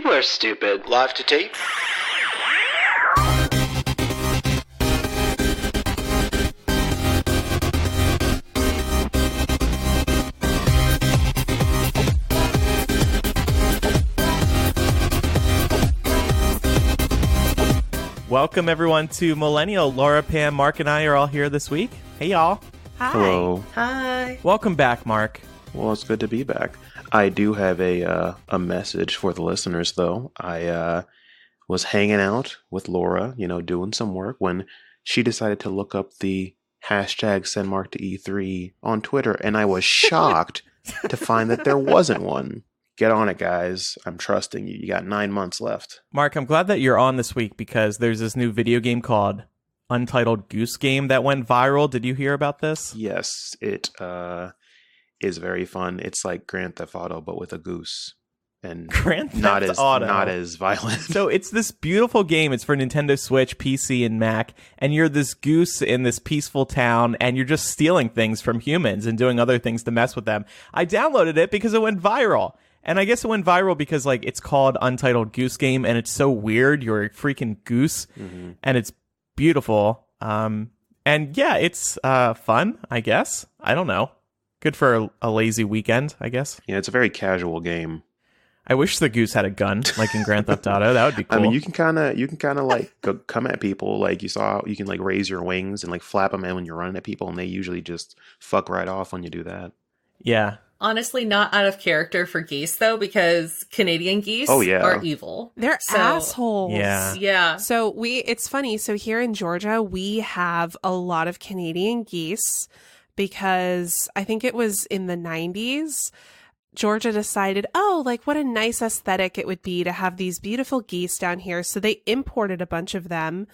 People are stupid. Live to tape. Welcome, everyone, to Millennial. Laura, Pam, Marc, and I are all here this week. Hey, y'all. Hi. Hello. Hi. Welcome back, Marc. Well, it's good to be back. I do have a message for the listeners, though. I was hanging out with Laura, doing some work, when she decided to look up the hashtag send Marc to E3 on Twitter, and I was shocked to find that there wasn't one. Get on it, guys. I'm trusting you. You got 9 months left. Marc, I'm glad that you're on this week because there's this new video game called Untitled Goose Game that went viral. Did you hear about this? Yes, it is very fun. It's like Grand Theft Auto, but with a goose. And Grand Theft Auto. Not as violent. So it's this beautiful game. It's for Nintendo Switch, PC, and Mac. And you're this goose in this peaceful town, and you're just stealing things from humans and doing other things to mess with them. I downloaded it because it went viral. And I guess it went viral because, it's called Untitled Goose Game, and it's so weird. You're a freaking goose, and it's beautiful. And yeah, it's fun, I guess. I don't know. Good for a lazy weekend, I guess. Yeah, it's a very casual game. I wish the goose had a gun, like in Grand Theft Auto. That would be cool. I mean, you can kind of go come at people. Like you can raise your wings and flap them in when you're running at people, and they usually just fuck right off when you do that. Yeah. Honestly, not out of character for geese, though, because Canadian geese are evil. They're assholes. Yeah. Yeah. So it's funny. So here in Georgia, we have a lot of Canadian geese because I think it was in the 90s. Georgia decided, what a nice aesthetic it would be to have these beautiful geese down here. So they imported a bunch of them,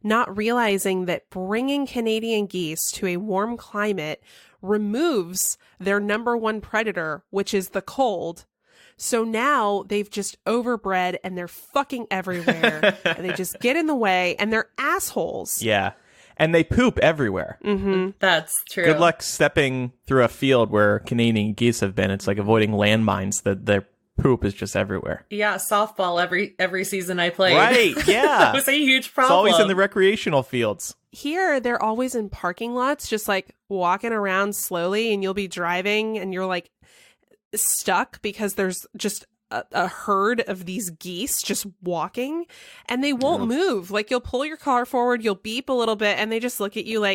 not realizing that bringing Canadian geese to a warm climate removes their number one predator, which is the cold. So now they've just overbred and they're fucking everywhere. And they just get in the way and they're assholes. Yeah. And they poop everywhere. Mm-hmm. That's true. Good luck stepping through a field where Canadian geese have been. It's like avoiding landmines. Their poop is just everywhere. Yeah, softball every season I played. Right, yeah. That was a huge problem. It's always in the recreational fields. Here, they're always in parking lots, just walking around slowly, and you'll be driving and you're stuck because there's just a herd of these geese just walking and they won't move. You'll pull your car forward, you'll beep a little bit, and they just look at you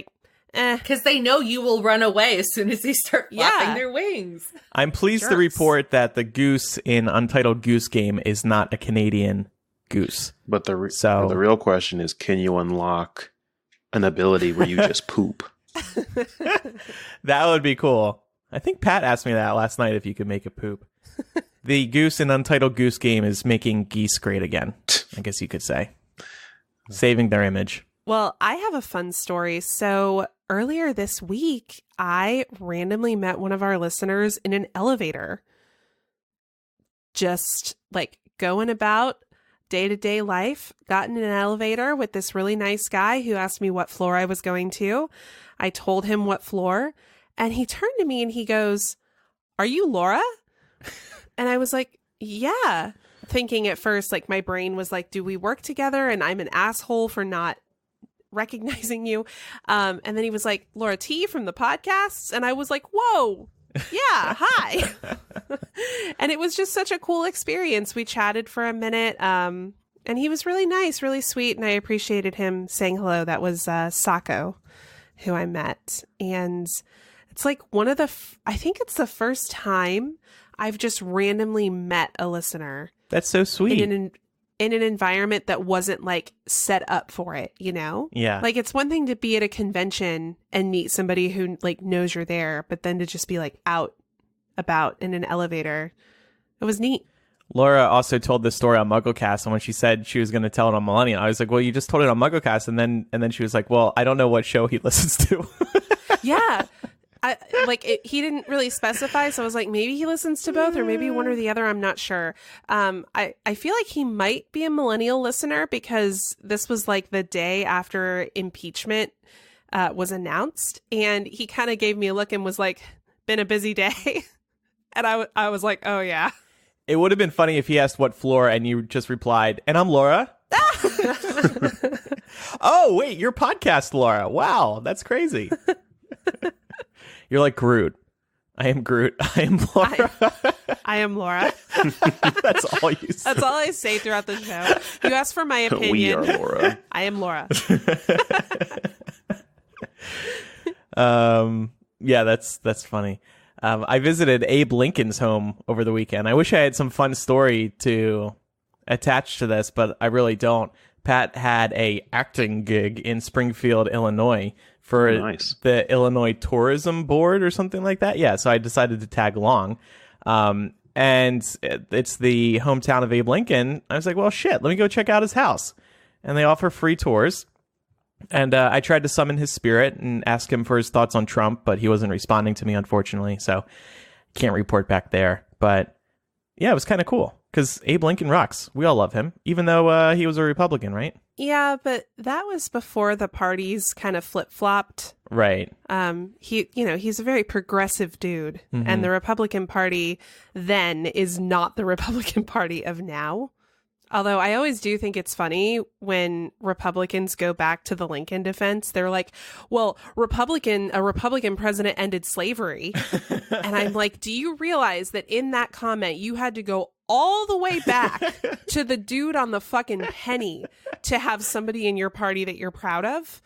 because they know you will run away as soon as they start flapping their wings. I'm pleased to report that the goose in Untitled Goose Game is not a Canadian goose. But the real question is, can you unlock an ability where you just poop? That would be cool. I think Pat asked me that last night, if you could make it poop. The goose in Untitled Goose Game is making geese great again, I guess you could say. Saving their image. Well, I have a fun story. So earlier this week, I randomly met one of our listeners in an elevator. Just going about day-to-day life, got in an elevator with this really nice guy who asked me what floor I was going to. I told him what floor, and he turned to me and he goes, "Are you Laura?" And I was like, "Yeah." Thinking at first, my brain was do we work together? And I'm an asshole for not recognizing you. And then he was like, "Laura T from the podcasts." And I was like, "Whoa, yeah, hi." And it was just such a cool experience. We chatted for a minute. And he was really nice, really sweet. And I appreciated him saying hello. That was Sako, who I met. And it's one of I think it's the first time I've just randomly met a listener. That's so sweet. In an environment that wasn't set up for it, Yeah. It's one thing to be at a convention and meet somebody who knows you're there, but then to just be out about in an elevator. It was neat. Laura also told this story on MuggleCast, and when she said she was going to tell it on Millennial, I was like, "Well, you just told it on MuggleCast," and then she was like, "Well, I don't know what show he listens to." Yeah. He didn't really specify, so I was like, maybe he listens to both or maybe one or the other. I'm not sure. I feel like he might be a Millennial listener because this was the day after impeachment was announced, and he kind of gave me a look and was like, "Been a busy day." And I was like, "Oh yeah." It would have been funny if he asked what floor and you just replied, and I'm Laura. Oh, wait, you're podcast Laura. Wow, that's crazy. You're like Groot. I am Groot. I am Laura. I am Laura. That's all you say. That's all I say throughout the show. You ask for my opinion. We are Laura. I am Laura. Yeah, that's funny. I visited Abe Lincoln's home over the weekend. I wish I had some fun story to attach to this, but I really don't. Pat had a acting gig in Springfield, Illinois for the Illinois Tourism Board or something like that. Yeah, so I decided to tag along. And it's the hometown of Abe Lincoln. I was like, well, shit, let me go check out his house. And they offer free tours. And I tried to summon his spirit and ask him for his thoughts on Trump, but he wasn't responding to me, unfortunately. So can't report back there. But yeah, it was kind of cool because Abe Lincoln rocks. We all love him, even though he was a Republican, right? Yeah, but that was before the parties kind of flip-flopped. Right. He's a very progressive dude. Mm-hmm. And the Republican Party then is not the Republican Party of now. Although I always do think it's funny when Republicans go back to the Lincoln defense. They're like, well, a Republican president ended slavery. And I'm like, do you realize that in that comment, you had to go all the way back to the dude on the fucking penny to have somebody in your party that you're proud of?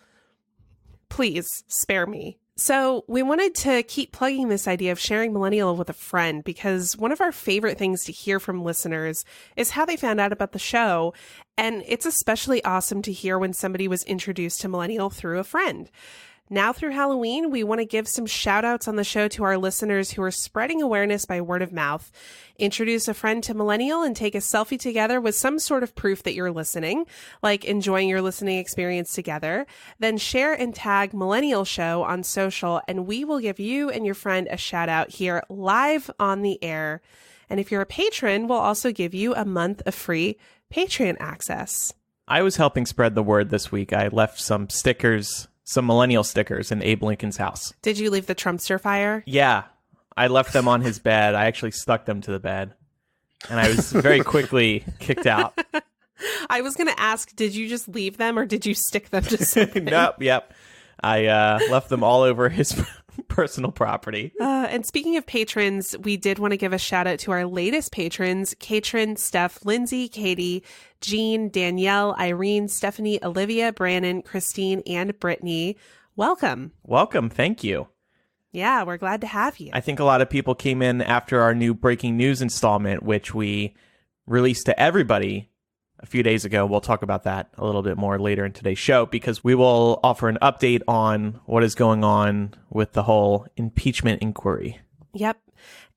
Please spare me. So we wanted to keep plugging this idea of sharing Millennial with a friend because one of our favorite things to hear from listeners is how they found out about the show. And it's especially awesome to hear when somebody was introduced to Millennial through a friend. Now through Halloween, we want to give some shout outs on the show to our listeners who are spreading awareness by word of mouth. Introduce a friend to Millennial and take a selfie together with some sort of proof that you're listening, like enjoying your listening experience together. Then share and tag Millennial Show on social, and we will give you and your friend a shout out here live on the air. And if you're a patron, we'll also give you a month of free Patreon access. I was helping spread the word this week. I left some stickers. Some Millennial stickers in Abe Lincoln's house. Did you leave the Trumpster fire? Yeah. I left them on his bed. I actually stuck them to the bed. And I was very quickly kicked out. I was going to ask, did you just leave them or did you stick them to something? Nope, yep. I left them all over his personal property. And speaking of patrons, we did want to give a shout out to our latest patrons, Katrin, Steph, Lindsay, Katie, Jean, Danielle, Irene, Stephanie, Olivia, Brandon, Christine, and Brittany. Welcome. Welcome. Thank you. Yeah, we're glad to have you. I think a lot of people came in after our new breaking news installment, which we released to everybody a few days ago. We'll talk about that a little bit more later in today's show because we will offer an update on what is going on with the whole impeachment inquiry. Yep.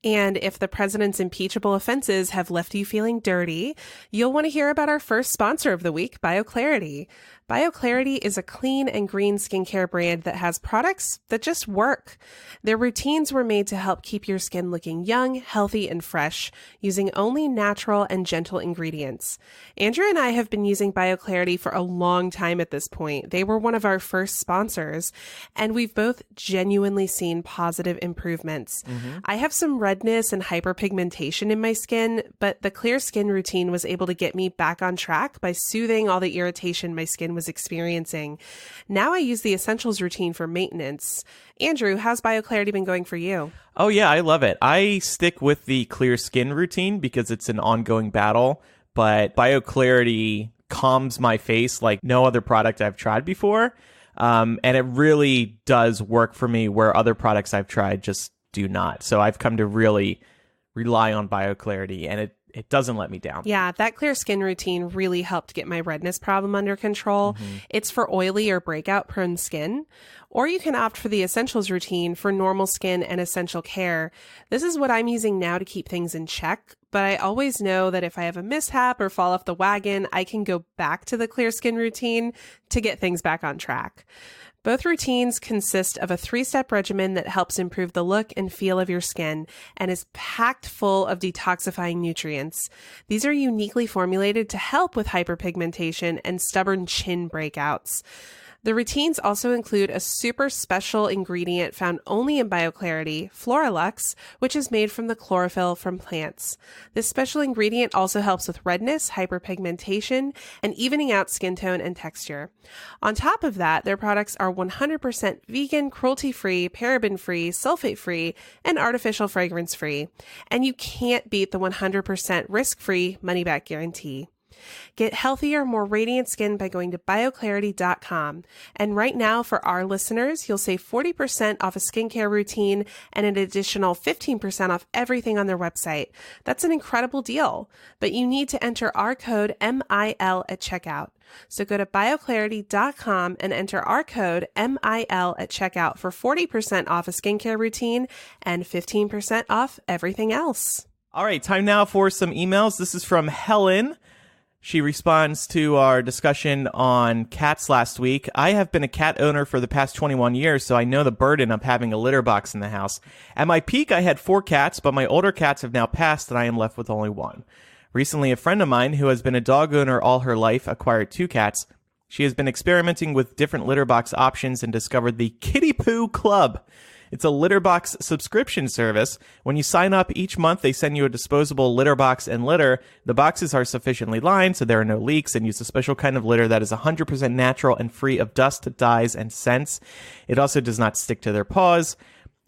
And if the president's impeachable offenses have left you feeling dirty, you'll want to hear about our first sponsor of the week, BioClarity. BioClarity is a clean and green skincare brand that has products that just work. Their routines were made to help keep your skin looking young, healthy, and fresh, using only natural and gentle ingredients. Andrew and I have been using BioClarity for a long time at this point. They were one of our first sponsors, and we've both genuinely seen positive improvements. Mm-hmm. I have some redness and hyperpigmentation in my skin, but the clear skin routine was able to get me back on track by soothing all the irritation my skin was experiencing. Now I use the essentials routine for maintenance. Andrew, how's BioClarity been going for you? Oh yeah, I love it. I stick with the clear skin routine because it's an ongoing battle, but BioClarity calms my face like no other product I've tried before. And it really does work for me where other products I've tried just do not. So I've come to really rely on BioClarity, and it doesn't let me down. Yeah, that clear skin routine really helped get my redness problem under control. Mm-hmm. It's for oily or breakout prone skin. Or you can opt for the essentials routine for normal skin and essential care. This is what I'm using now to keep things in check, but I always know that if I have a mishap or fall off the wagon, I can go back to the clear skin routine to get things back on track. Both routines consist of a 3-step regimen that helps improve the look and feel of your skin and is packed full of detoxifying nutrients. These are uniquely formulated to help with hyperpigmentation and stubborn chin breakouts. The routines also include a super special ingredient found only in BioClarity, Floralux, which is made from the chlorophyll from plants. This special ingredient also helps with redness, hyperpigmentation, and evening out skin tone and texture. On top of that, their products are 100% vegan, cruelty-free, paraben-free, sulfate-free, and artificial fragrance-free. And you can't beat the 100% risk-free money-back guarantee. Get healthier, more radiant skin by going to bioclarity.com. And right now, for our listeners, you'll save 40% off a skincare routine and an additional 15% off everything on their website. That's an incredible deal. But you need to enter our code MIL at checkout. So go to bioclarity.com and enter our code MIL at checkout for 40% off a skincare routine and 15% off everything else. All right, time now for some emails. This is from Helen. She responds to our discussion on cats last week. I have been a cat owner for the past 21 years, so I know the burden of having a litter box in the house. At my peak, I had 4 cats, but my older cats have now passed and I am left with only 1. Recently, a friend of mine who has been a dog owner all her life acquired 2 cats. She has been experimenting with different litter box options and discovered the Kitty Poo Club. It's a litter box subscription service. When you sign up each month, they send you a disposable litter box and litter. The boxes are sufficiently lined so there are no leaks and use a special kind of litter that is 100% natural and free of dust, dyes, and scents. It also does not stick to their paws.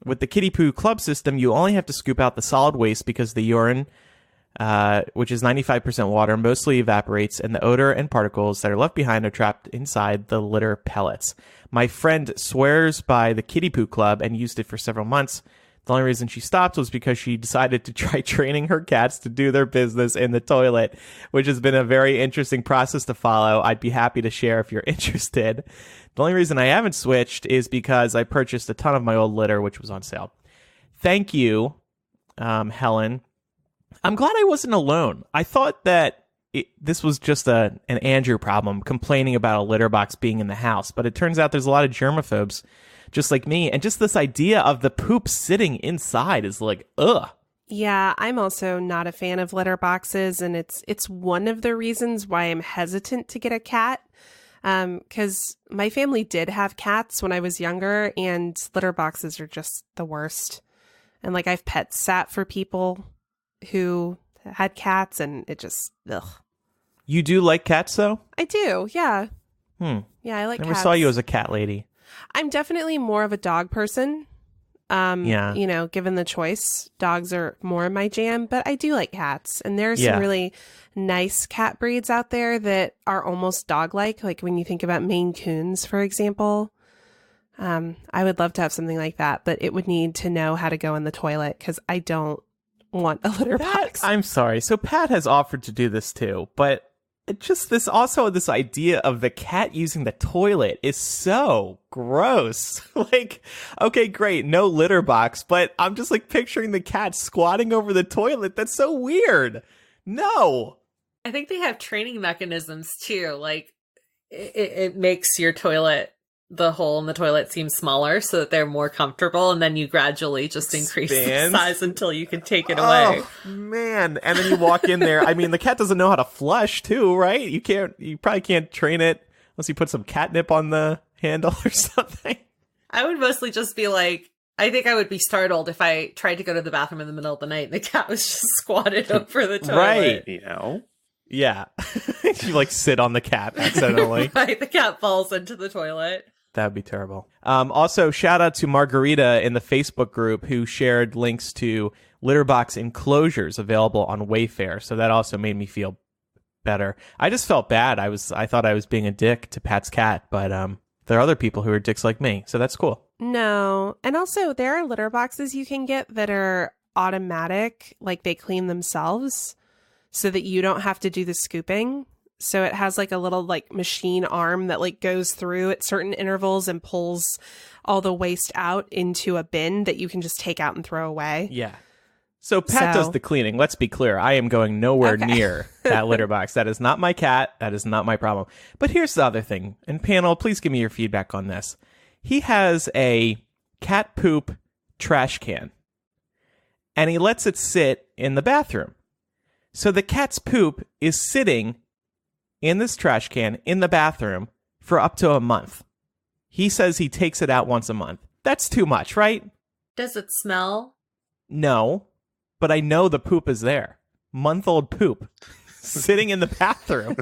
With the Kitty Poo Club system, you only have to scoop out the solid waste because the urine, which is 95% water, mostly evaporates, and the odor and particles that are left behind are trapped inside the litter pellets. My friend swears by the Kitty Poo Club and used it for several months. The only reason she stopped was because she decided to try training her cats to do their business in the toilet, which has been a very interesting process to follow. I'd be happy to share if you're interested. The only reason I haven't switched is because I purchased a ton of my old litter, which was on sale. Thank you, Helen. I'm glad I wasn't alone. I thought that this was just an Andrew problem, complaining about a litter box being in the house. But it turns out there's a lot of germaphobes just like me. And just this idea of the poop sitting inside is like, ugh. Yeah, I'm also not a fan of litter boxes. And it's one of the reasons why I'm hesitant to get a cat. Because my family did have cats when I was younger, and litter boxes are just the worst. And like I've pet sat for people who had cats, and it just, ugh. You do like cats, though? I do, yeah. Yeah, I like Never cats. saw you as a cat lady. I'm definitely more of a dog person. Yeah. You know, given the choice, dogs are more my jam, but I do like cats. And there are some really nice cat breeds out there that are almost dog-like. Like when you think about Maine Coons, for example. I would love to have something like that, but it would need to know how to go in the toilet because I don't want a litter box. I'm sorry. So Pat has offered to do this too, but just this idea of the cat using the toilet is so gross. Like, okay, great, no litter box, but I'm just like picturing the cat squatting over the toilet. That's so weird. No. I think they have training mechanisms too. Like it makes your toilet, the hole in the toilet, seem smaller so that they're more comfortable, and then you gradually just increase the size until you can take it away. Oh, man. And then you walk in there. I mean, the cat doesn't know how to flush too, right? You probably can't train it unless you put some catnip on the handle or something. I would mostly just be like, I think I would be startled if I tried to go to the bathroom in the middle of the night and the cat was just squatted over the toilet. Right. You know? Yeah. You like sit on the cat accidentally. Right. The cat falls into the toilet. That would be terrible. Also, shout out to Margarita in the Facebook group who shared links to litter box enclosures available on Wayfair. So that also made me feel better. I just felt bad. I thought I was being a dick to Pat's cat, but there are other people who are dicks like me. So that's cool. No. And also, there are litter boxes you can get that are automatic, like they clean themselves so that you don't have to do the scooping. So it has like a little like machine arm that like goes through at certain intervals and pulls all the waste out into a bin that you can just take out and throw away. Yeah. So Pat does the cleaning. Let's be clear. I am going nowhere near that litter box. That is not my cat. That is not my problem. But here's the other thing. And panel, please give me your feedback on this. He has a cat poop trash can, and he lets it sit in the bathroom. So the cat's poop is sitting in this trash can in the bathroom for up to a month. He says he takes it out once a month. That's too much, right? Does it smell? No, but I know the poop is there. Month-old poop sitting in the bathroom.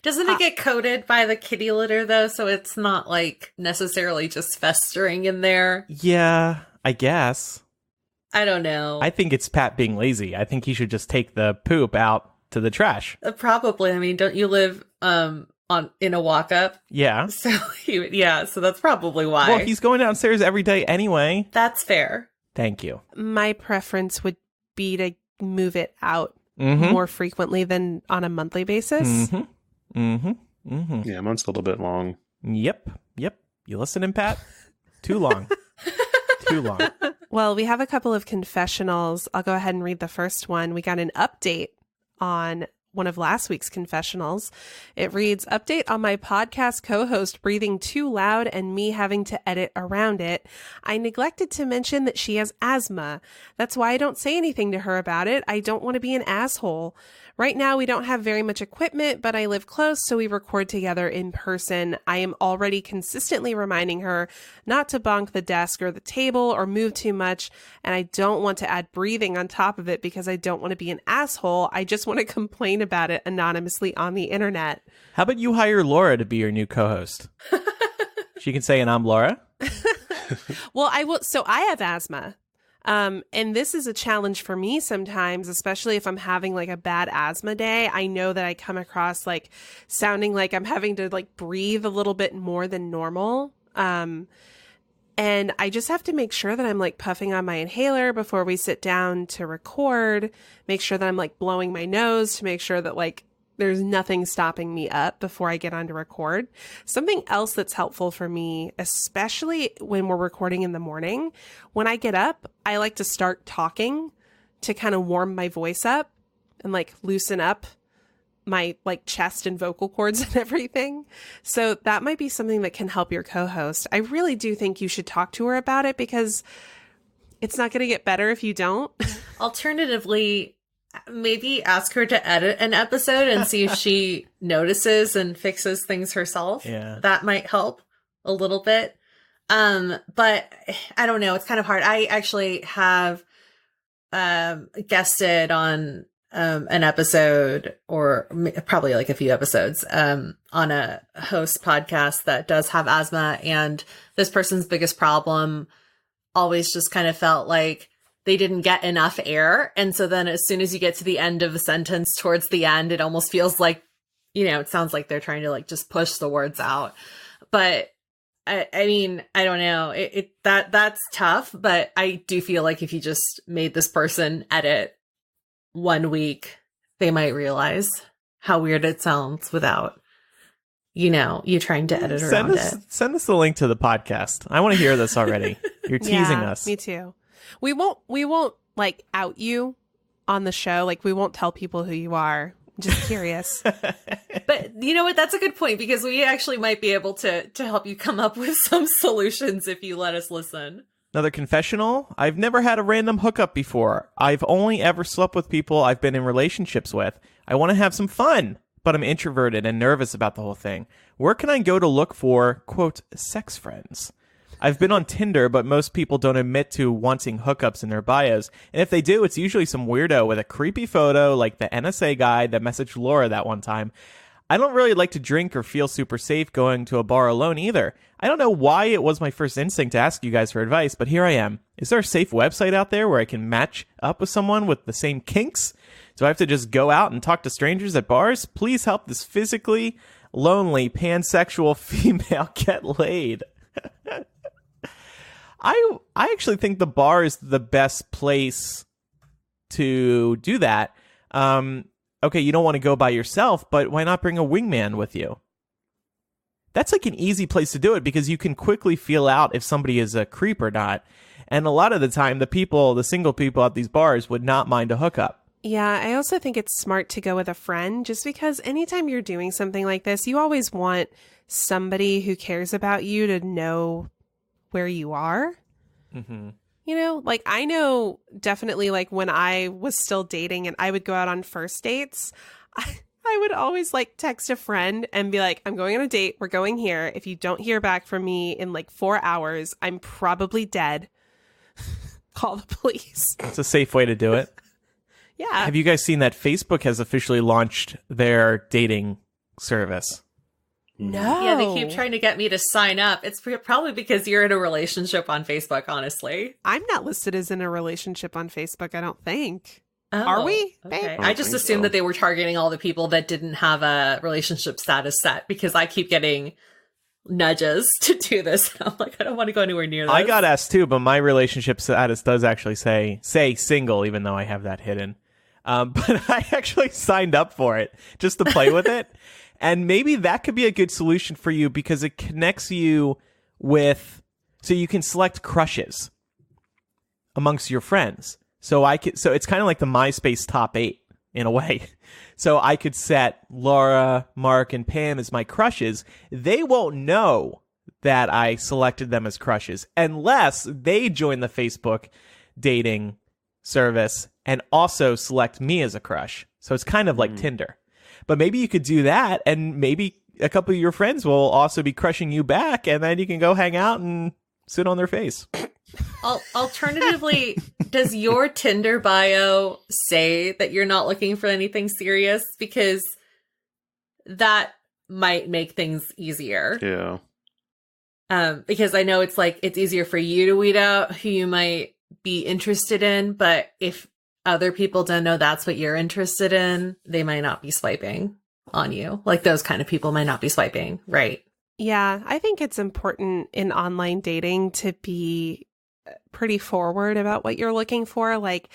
Doesn't it get coated by the kitty litter, though? So it's not like necessarily just festering in there? Yeah, I guess. I don't know. I think it's Pat being lazy. I think he should just take the poop out to the trash. Probably. I mean, don't you live in a walk-up? Yeah. So so that's probably why. Well, he's going downstairs every day anyway. That's fair. Thank you. My preference would be to move it out more frequently than on a monthly basis. Yeah, a month's a little bit long. Yep. You listening, Pat? Too long. Too long. Well, we have a couple of confessionals. I'll go ahead and read the first one. We got an update on one of last week's confessionals. It reads, update on my podcast co-host breathing too loud and me having to edit around it. I neglected to mention that she has asthma. That's why I don't say anything to her about it. I don't want to be an asshole. Right now, we don't have very much equipment, but I live close, so we record together in person. I am already consistently reminding her not to bonk the desk or the table or move too much, and I don't want to add breathing on top of it because I don't want to be an asshole. I just want to complain about it anonymously on the internet. How about you hire Laura to be your new co-host? She can say, and I'm Laura. Well, I will. So I have asthma. And this is a challenge for me sometimes, especially if I'm having like a bad asthma day. I know that I come across like sounding like I'm having to like breathe a little bit more than normal. And I just have to make sure that I'm like puffing on my inhaler before we sit down to record, make sure that I'm like blowing my nose to make sure that like there's nothing stopping me up before I get on to record. Something else that's helpful for me, especially when we're recording in the morning, when I get up, I like to start talking to kind of warm my voice up and like loosen up my like chest and vocal cords and everything. So that might be something that can help your co-host. I really do think you should talk to her about it because it's not going to get better if you don't. Alternatively, maybe ask her to edit an episode and see if she notices and fixes things herself. Yeah. That might help a little bit. But I don't know. It's kind of hard. I actually have guested on an episode or probably like a few episodes on a host podcast that does have asthma. And this person's biggest problem always just kind of felt like they didn't get enough air. And so then as soon as you get to the end of a sentence towards the end, it almost feels like, you know, it sounds like they're trying to like just push the words out. But I mean, I don't know. That's tough, but I do feel like if you just made this person edit 1 week, they might realize how weird it sounds without, you know, you trying to edit around it. Send us the link to the podcast. I want to hear this already. You're teasing us. Me too. We won't like out you on the show. Like we won't tell people who you are. I'm just curious. But you know what? That's a good point because we actually might be able to help you come up with some solutions if you let us listen. Another confessional. I've never had a random hookup before. I've only ever slept with people I've been in relationships with. I want to have some fun, but I'm introverted and nervous about the whole thing. Where can I go to look for, quote, sex friends? I've been on Tinder, but most people don't admit to wanting hookups in their bios. And if they do, it's usually some weirdo with a creepy photo like the NSA guy that messaged Laura that one time. I don't really like to drink or feel super safe going to a bar alone either. I don't know why it was my first instinct to ask you guys for advice, but here I am. Is there a safe website out there where I can match up with someone with the same kinks? Do I have to just go out and talk to strangers at bars? Please help this physically lonely pansexual female get laid. I actually think the bar is the best place to do that. Okay, you don't want to go by yourself, but why not bring a wingman with you? That's like an easy place to do it because you can quickly feel out if somebody is a creep or not. And a lot of the time, the single people at these bars would not mind a hookup. Yeah, I also think it's smart to go with a friend just because anytime you're doing something like this, you always want somebody who cares about you to know where you are. Mm-hmm. You know, like I know definitely like when I was still dating and I would go out on first dates, I I would always like text a friend and be like, I'm going on a date. We're going here. If you don't hear back from me in like 4 hours, I'm probably dead. Call the police. It's a safe way to do it. Yeah. Have you guys seen that Facebook has officially launched their dating service? No. Yeah, they keep trying to get me to sign up. It's probably because you're in a relationship on Facebook, honestly. I'm not listed as in a relationship on Facebook, I don't think. Oh, Are we? Okay. Babe? I just assumed that they were targeting all the people that didn't have a relationship status set because I keep getting nudges to do this. I'm like, I don't want to go anywhere near this. I got asked too, but my relationship status does actually say single, even though I have that hidden. But I actually signed up for it just to play with it. And maybe that could be a good solution for you because it connects you with, so you can select crushes amongst your friends. So it's kind of like the MySpace top 8 in a way. So I could set Laura, Marc, and Pam as my crushes. They won't know that I selected them as crushes unless they join the Facebook dating service and also select me as a crush. So it's kind of like Tinder. But maybe you could do that, and maybe a couple of your friends will also be crushing you back, and then you can go hang out and sit on their face. Alternatively, does your Tinder bio say that you're not looking for anything serious? Because that might make things easier. Yeah. Because I know it's like it's easier for you to weed out who you might be interested in, but if other people don't know that's what you're interested in, they might not be swiping on you. Like those kind of people might not be swiping, right? Yeah, I think it's important in online dating to be pretty forward about what you're looking for. Like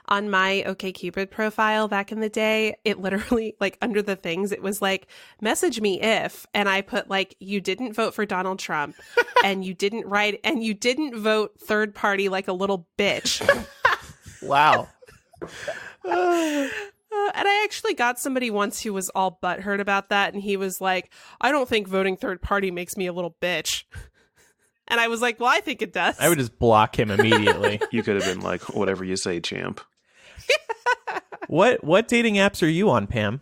on my OkCupid profile back in the day, it literally, like under the things, it was like, message me if, and I put like, you didn't vote for Donald Trump and you didn't write, and you didn't vote third party like a little bitch. Wow. And I actually got somebody once who was all butthurt about that. And he was like, I don't think voting third party makes me a little bitch. And I was like, well, I think it does. I would just block him immediately. You could have been like, whatever you say, champ. What dating apps are you on, Pam?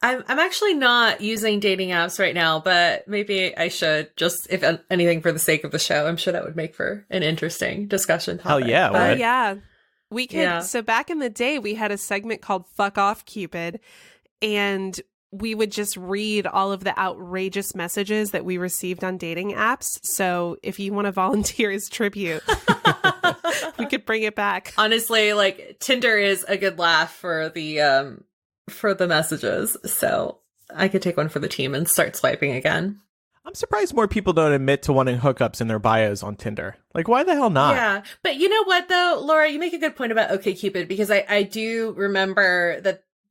I'm actually not using dating apps right now, but maybe I should, just if anything for the sake of the show. I'm sure that would make for an interesting discussion topic. Hell yeah. But Yeah. We could. Yeah. So back in the day, we had a segment called Fuck Off Cupid, and we would just read all of the outrageous messages that we received on dating apps. So if you want to volunteer as tribute, we could bring it back. honestly, like Tinder is a good laugh for the messages. So I could take one for the team and start swiping again. I'm surprised more people don't admit to wanting hookups in their bios on Tinder. Like, why the hell not? Yeah. But you know what, though, Laura, you make a good point about OkCupid, because I do remember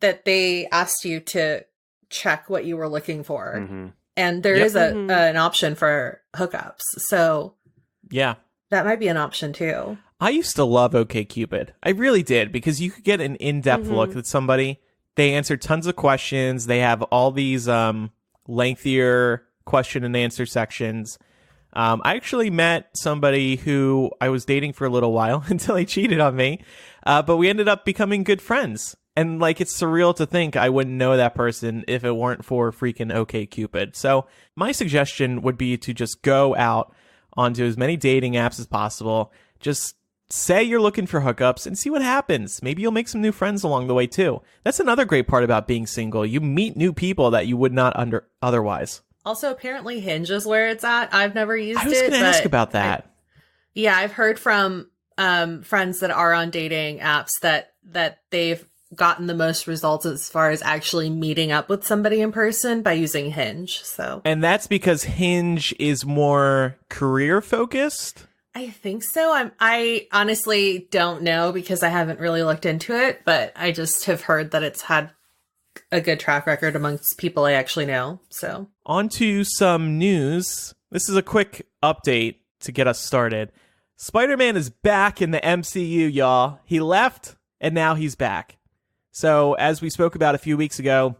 that they asked you to check what you were looking for. Mm-hmm. And there is an option for hookups. So Yeah. that might be an option, too. I used to love OkCupid. I really did, because you could get an in-depth look at somebody. They answer tons of questions. They have all these lengthier question and answer sections. I actually met somebody who I was dating for a little while until he cheated on me. But we ended up becoming good friends. And like, it's surreal to think I wouldn't know that person if it weren't for freaking OkCupid. So my suggestion would be to just go out onto as many dating apps as possible. Just say you're looking for hookups and see what happens. Maybe you'll make some new friends along the way too. That's another great part about being single. You meet new people that you would not otherwise. Also, apparently Hinge is where it's at. I've never used it. I was going to ask about that. I've heard from friends that are on dating apps that they've gotten the most results as far as actually meeting up with somebody in person by using Hinge. So, and that's because Hinge is more career focused. I think so. I honestly don't know because I haven't really looked into it, but I just have heard that it's had a good track record amongst people I actually know. So on to some news. This is a quick update to get us started. Spider-Man is back in the MCU, y'all. He left and now he's back. So as we spoke about a few weeks ago,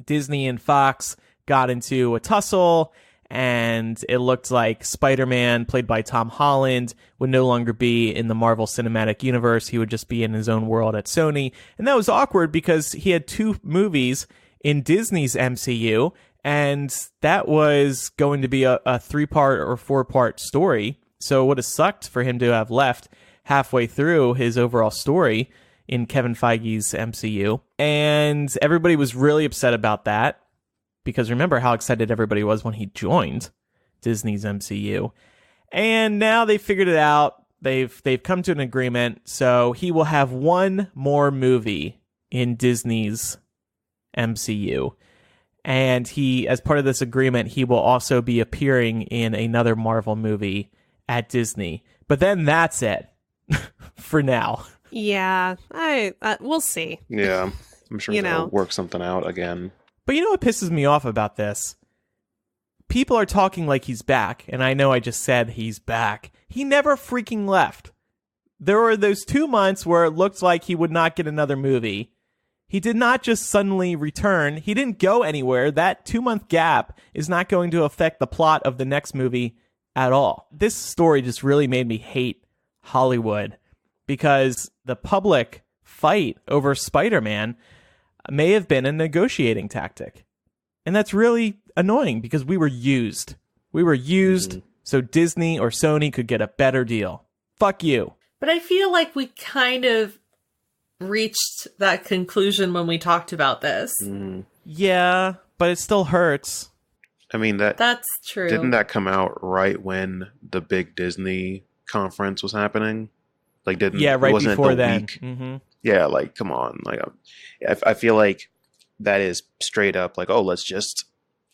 Disney and Fox got into a tussle, and it looked like Spider-Man, played by Tom Holland, would no longer be in the Marvel Cinematic Universe. He would just be in his own world at Sony. And that was awkward because he had 2 movies in Disney's MCU, and that was going to be a 3-part or 4-part story. So it would have sucked for him to have left halfway through his overall story in Kevin Feige's MCU. And everybody was really upset about that, because remember how excited everybody was when he joined Disney's MCU. And now they figured it out. They've come to an agreement. So he will have one more movie in Disney's MCU. And he, as part of this agreement, he will also be appearing in another Marvel movie at Disney. But then that's it for now. Yeah, we'll see. Yeah, I'm sure they'll work something out again. But you know what pisses me off about this? People are talking like he's back, and I know I just said he's back. He never freaking left. There were those 2 months where it looked like he would not get another movie. He did not just suddenly return. He didn't go anywhere. That 2-month gap is not going to affect the plot of the next movie at all. This story just really made me hate Hollywood, because the public fight over Spider-Man may have been a negotiating tactic. And that's really annoying, because we were used. We were used so Disney or Sony could get a better deal. Fuck you. But I feel like we kind of reached that conclusion when we talked about this. Yeah, but it still hurts. I mean, that's true. Didn't that come out right when the big Disney conference was happening? Like, right before then. Mm-hmm. Yeah, like, come on. Like, I feel like that is straight up like, oh, let's just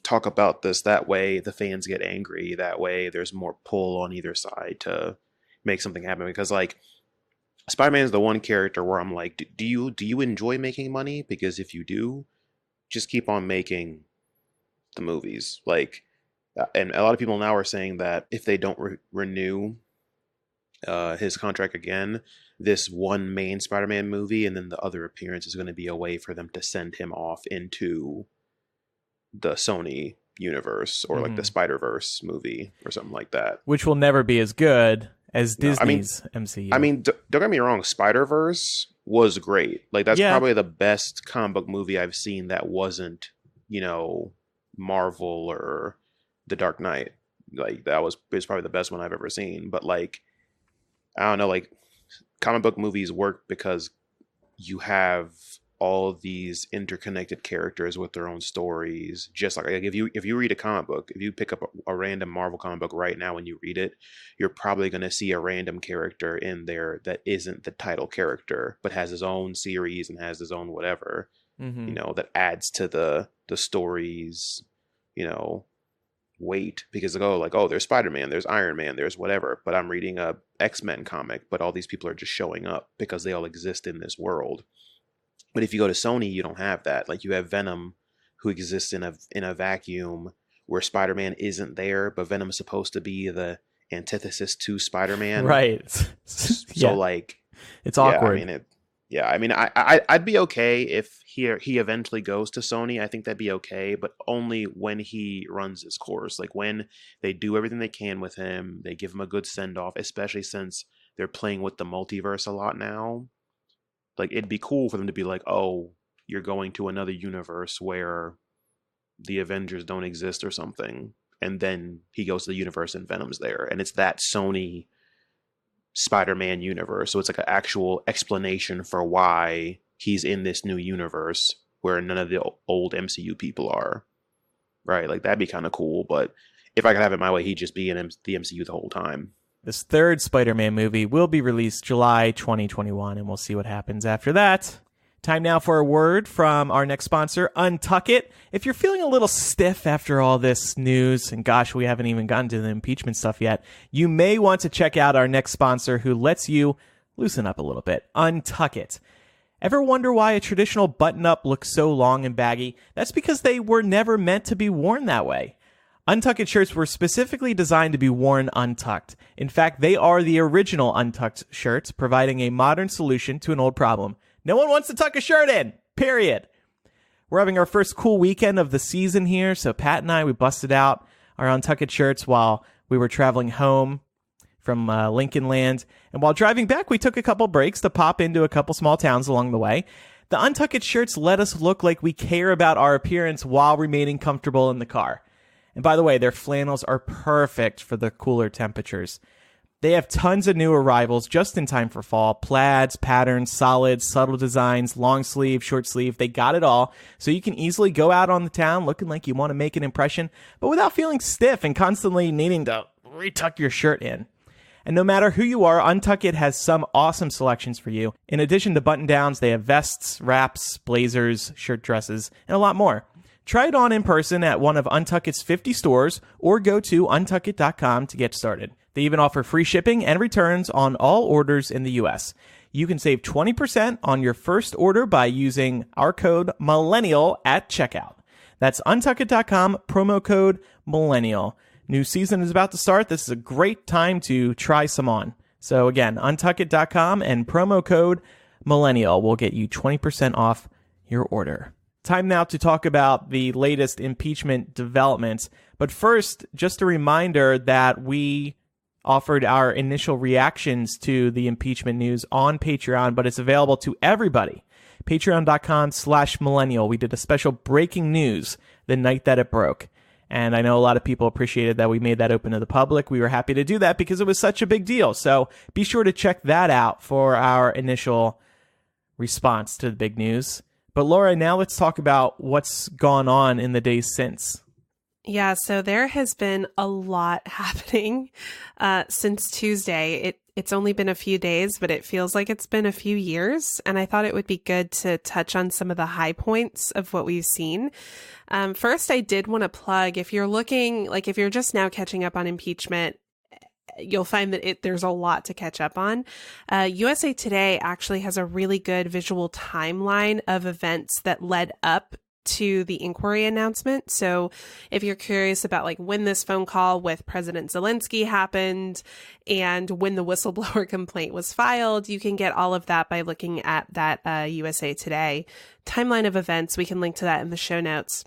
talk about this. That way the fans get angry. That way there's more pull on either side to make something happen. Because, like, Spider-Man is the one character where I'm like, do you enjoy making money? Because if you do, just keep on making the movies. Like, and a lot of people now are saying that if they don't renew his contract again, this one main Spider-Man movie and then the other appearance is going to be a way for them to send him off into the Sony universe, or like the Spider-Verse movie or something like that, which will never be as good as Disney's MCU. I mean, don't get me wrong, Spider-Verse was great. Like, that's probably the best comic book movie I've seen that wasn't, Marvel or The Dark Knight. Like, it was probably the best one I've ever seen. But, like, I don't know, like, comic book movies work because you have all of these interconnected characters with their own stories. Just like if you read a comic book, if you pick up a random Marvel comic book right now and you read it, you're probably going to see a random character in there that isn't the title character, but has his own series and has his own whatever, that adds to the story's, weight, because there's Spider-Man, there's Iron Man, there's whatever, but I'm reading a X-Men comic, but all these people are just showing up because they all exist in this world. But if you go to Sony, you don't have that. Like, you have Venom, who exists in a vacuum where Spider-Man isn't there, but Venom is supposed to be the antithesis to Spider-Man. Right. So like, it's awkward. I'd be okay if he eventually goes to Sony. I think that'd be okay, but only when he runs his course. Like, when they do everything they can with him, they give him a good send-off, especially since they're playing with the multiverse a lot now. Like, it'd be cool for them to be like, oh, you're going to another universe where the Avengers don't exist or something. And then he goes to the universe and Venom's there. And it's that Sony Spider-Man universe. So it's like an actual explanation for why he's in this new universe where none of the old MCU people are. Right? Like, that'd be kind of cool. But if I could have it my way, he'd just be in the MCU the whole time. This third Spider-Man movie will be released July 2021, and we'll see what happens after that. Time now for a word from our next sponsor, Untuck It. If you're feeling a little stiff after all this news, and gosh, we haven't even gotten to the impeachment stuff yet, you may want to check out our next sponsor who lets you loosen up a little bit, Untuck It. Ever wonder why a traditional button-up looks so long and baggy? That's because they were never meant to be worn that way. Untuck It shirts were specifically designed to be worn untucked. In fact, they are the original untucked shirts, providing a modern solution to an old problem. No one wants to tuck a shirt in, period. We're having our first cool weekend of the season here, so Pat and I, we busted out our Untuck It shirts while we were traveling home from Lincoln Land. And while driving back, we took a couple breaks to pop into a couple small towns along the way. The Untuck It shirts let us look like we care about our appearance while remaining comfortable in the car. And by the way, their flannels are perfect for the cooler temperatures. They have tons of new arrivals just in time for fall. Plaids, patterns, solids, subtle designs, long sleeve, short sleeve. They got it all. So you can easily go out on the town looking like you want to make an impression, but without feeling stiff and constantly needing to retuck your shirt in. And no matter who you are, Untuck It has some awesome selections for you. In addition to button-downs, they have vests, wraps, blazers, shirt dresses, and a lot more. Try it on in person at one of Untuck It's 50 stores or go to untuckit.com to get started. They even offer free shipping and returns on all orders in the U.S. You can save 20% on your first order by using our code Millennial at checkout. That's untuckit.com, promo code Millennial. New season is about to start. This is a great time to try some on. So again, untuckit.com and promo code Millennial will get you 20% off your order. Time now to talk about the latest impeachment developments. But first, just a reminder that we offered our initial reactions to the impeachment news on Patreon, but it's available to everybody. Patreon.com/millennial. We did a special breaking news the night that it broke. And I know a lot of people appreciated that we made that open to the public. We were happy to do that because it was such a big deal. So be sure to check that out for our initial response to the big news. But Laura, now let's talk about what's gone on in the days since. Yeah, so there has been a lot happening since Tuesday. It's only been a few days, but it feels like it's been a few years. And I thought it would be good to touch on some of the high points of what we've seen. First, I did want to plug, if you're looking, like if you're just now catching up on impeachment, you'll find that there's a lot to catch up on. USA Today actually has a really good visual timeline of events that led up to the inquiry announcement. So if you're curious about like when this phone call with President Zelensky happened and when the whistleblower complaint was filed, you can get all of that by looking at that USA Today timeline of events. We can link to that in the show notes.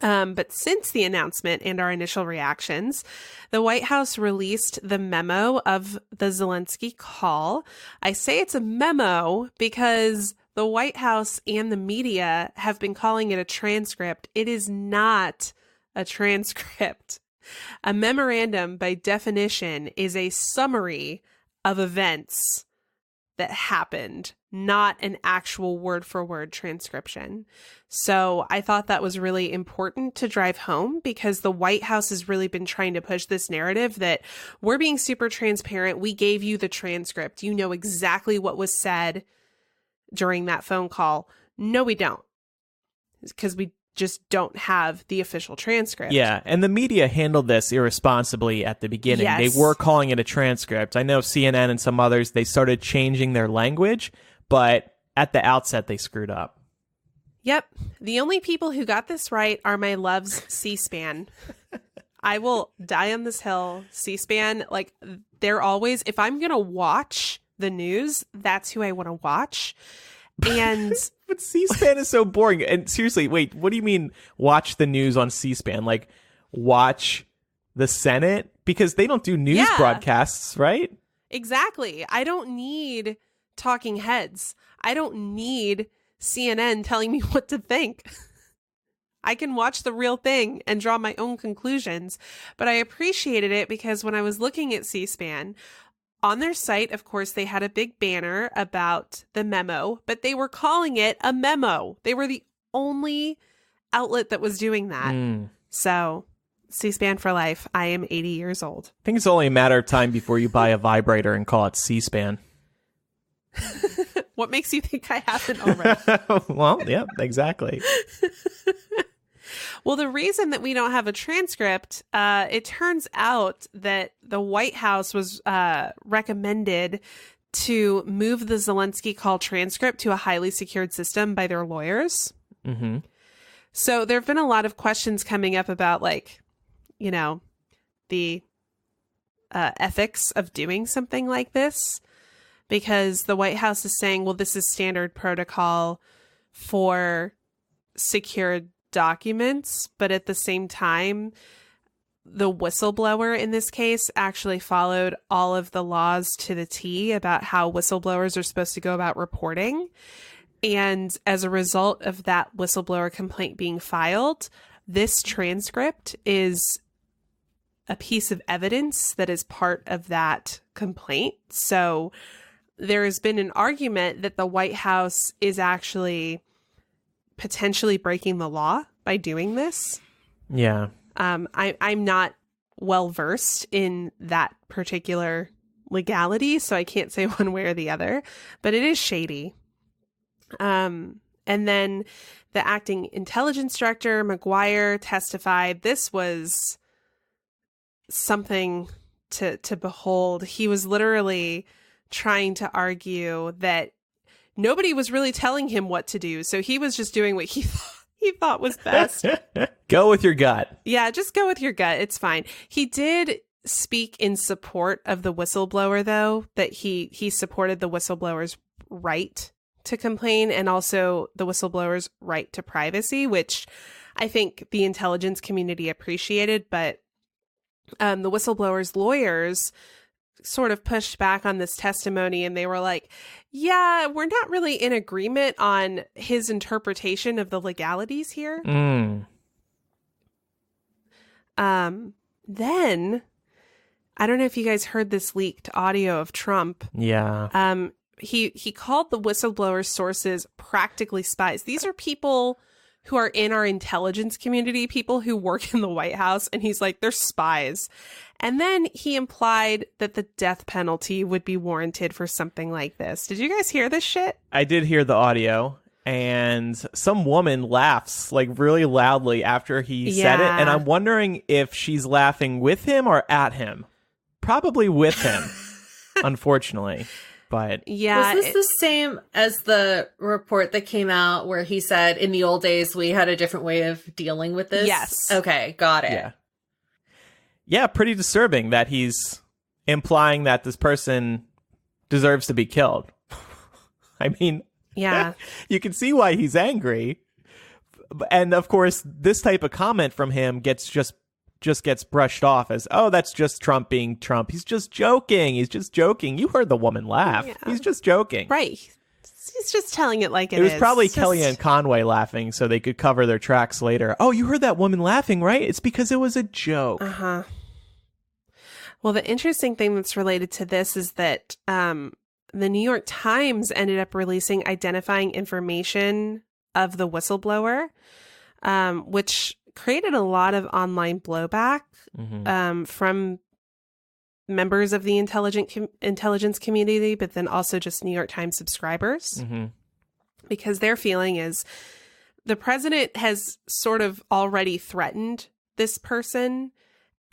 But since the announcement and our initial reactions, the White House released the memo of the Zelensky call. I say it's a memo because the White House and the media have been calling it a transcript. It is not a transcript. A memorandum, by definition, is a summary of events that happened, not an actual word-for-word transcription. So I thought that was really important to drive home because the White House has really been trying to push this narrative that we're being super transparent. We gave you the transcript. You know exactly what was said during that phone call. No, we don't, because we just don't have the official transcript. Yeah, and the media handled this irresponsibly at the beginning. Yes. They were calling it a transcript. I know CNN and some others, they started changing their language, but at the outset, they screwed up. Yep. The only people who got this right are my loves C-SPAN. I will die on this hill. C-SPAN, like, they're always, if I'm going to watch the news, that's who I want to watch. And but C-SPAN is so boring. And seriously, wait, what do you mean watch the news on C-SPAN? Like watch the Senate? Because they don't do news broadcasts, right? Exactly. I don't need talking heads. I don't need CNN telling me what to think. I can watch the real thing and draw my own conclusions. But I appreciated it because when I was looking at C-SPAN, on their site, of course, they had a big banner about the memo, but they were calling it a memo. They were the only outlet that was doing that. So, C-SPAN for life. I am 80 years old. I think it's only a matter of time before you buy a vibrator and call it C-SPAN. What makes you think I haven't already? Well, yeah, exactly. Well, the reason that we don't have a transcript, it turns out that the White House was recommended to move the Zelensky call transcript to a highly secured system by their lawyers. Mm-hmm. So there have been a lot of questions coming up about, like, you know, the ethics of doing something like this, because the White House is saying, well, this is standard protocol for secured documents, but at the same time, the whistleblower in this case actually followed all of the laws to the T about how whistleblowers are supposed to go about reporting. And as a result of that whistleblower complaint being filed, this transcript is a piece of evidence that is part of that complaint. So there has been an argument that the White House is actually potentially breaking the law by doing this. Yeah. I'm not well versed in that particular legality, so I can't say one way or the other, but it is shady. And then the acting intelligence director, McGuire, testified. This was something to behold. He was literally trying to argue that nobody was really telling him what to do, so he was just doing what he thought was best. Go with your gut. Yeah, just go with your gut. It's fine. He did speak in support of the whistleblower, though, that he supported the whistleblower's right to complain and also the whistleblower's right to privacy, which I think the intelligence community appreciated. But the whistleblower's lawyers sort of pushed back on this testimony, and they were like, yeah, we're not really in agreement on his interpretation of the legalities here. Then, I don't know if you guys heard this leaked audio of Trump. Yeah. He called the whistleblower sources practically spies. These are people who are in our intelligence community, people who work in the White House, and he's like, they're spies. And then he implied that the death penalty would be warranted for something like this. Did you guys hear this shit? I did hear the audio, and some woman laughs like really loudly after he said it, and I'm wondering if she's laughing with him or at him. Probably with him, unfortunately. But yeah, was this the same as the report that came out where he said in the old days we had a different way of dealing with this? Yes. Okay, got it. Yeah, pretty disturbing that he's implying that this person deserves to be killed. I mean, yeah, you can see why he's angry. And of course, this type of comment from him just gets brushed off as, oh, that's just Trump being Trump. He's just joking. He's just joking. You heard the woman laugh. Yeah. He's just joking. Right. He's just telling it like it is. It was probably Kellyanne Conway laughing so they could cover their tracks later. Oh, you heard that woman laughing, right? It's because it was a joke. Uh-huh. Well, the interesting thing that's related to this is that the New York Times ended up releasing identifying information of the whistleblower, which created a lot of online blowback from members of the intelligence community, but then also just New York Times subscribers, because their feeling is the president has sort of already threatened this person,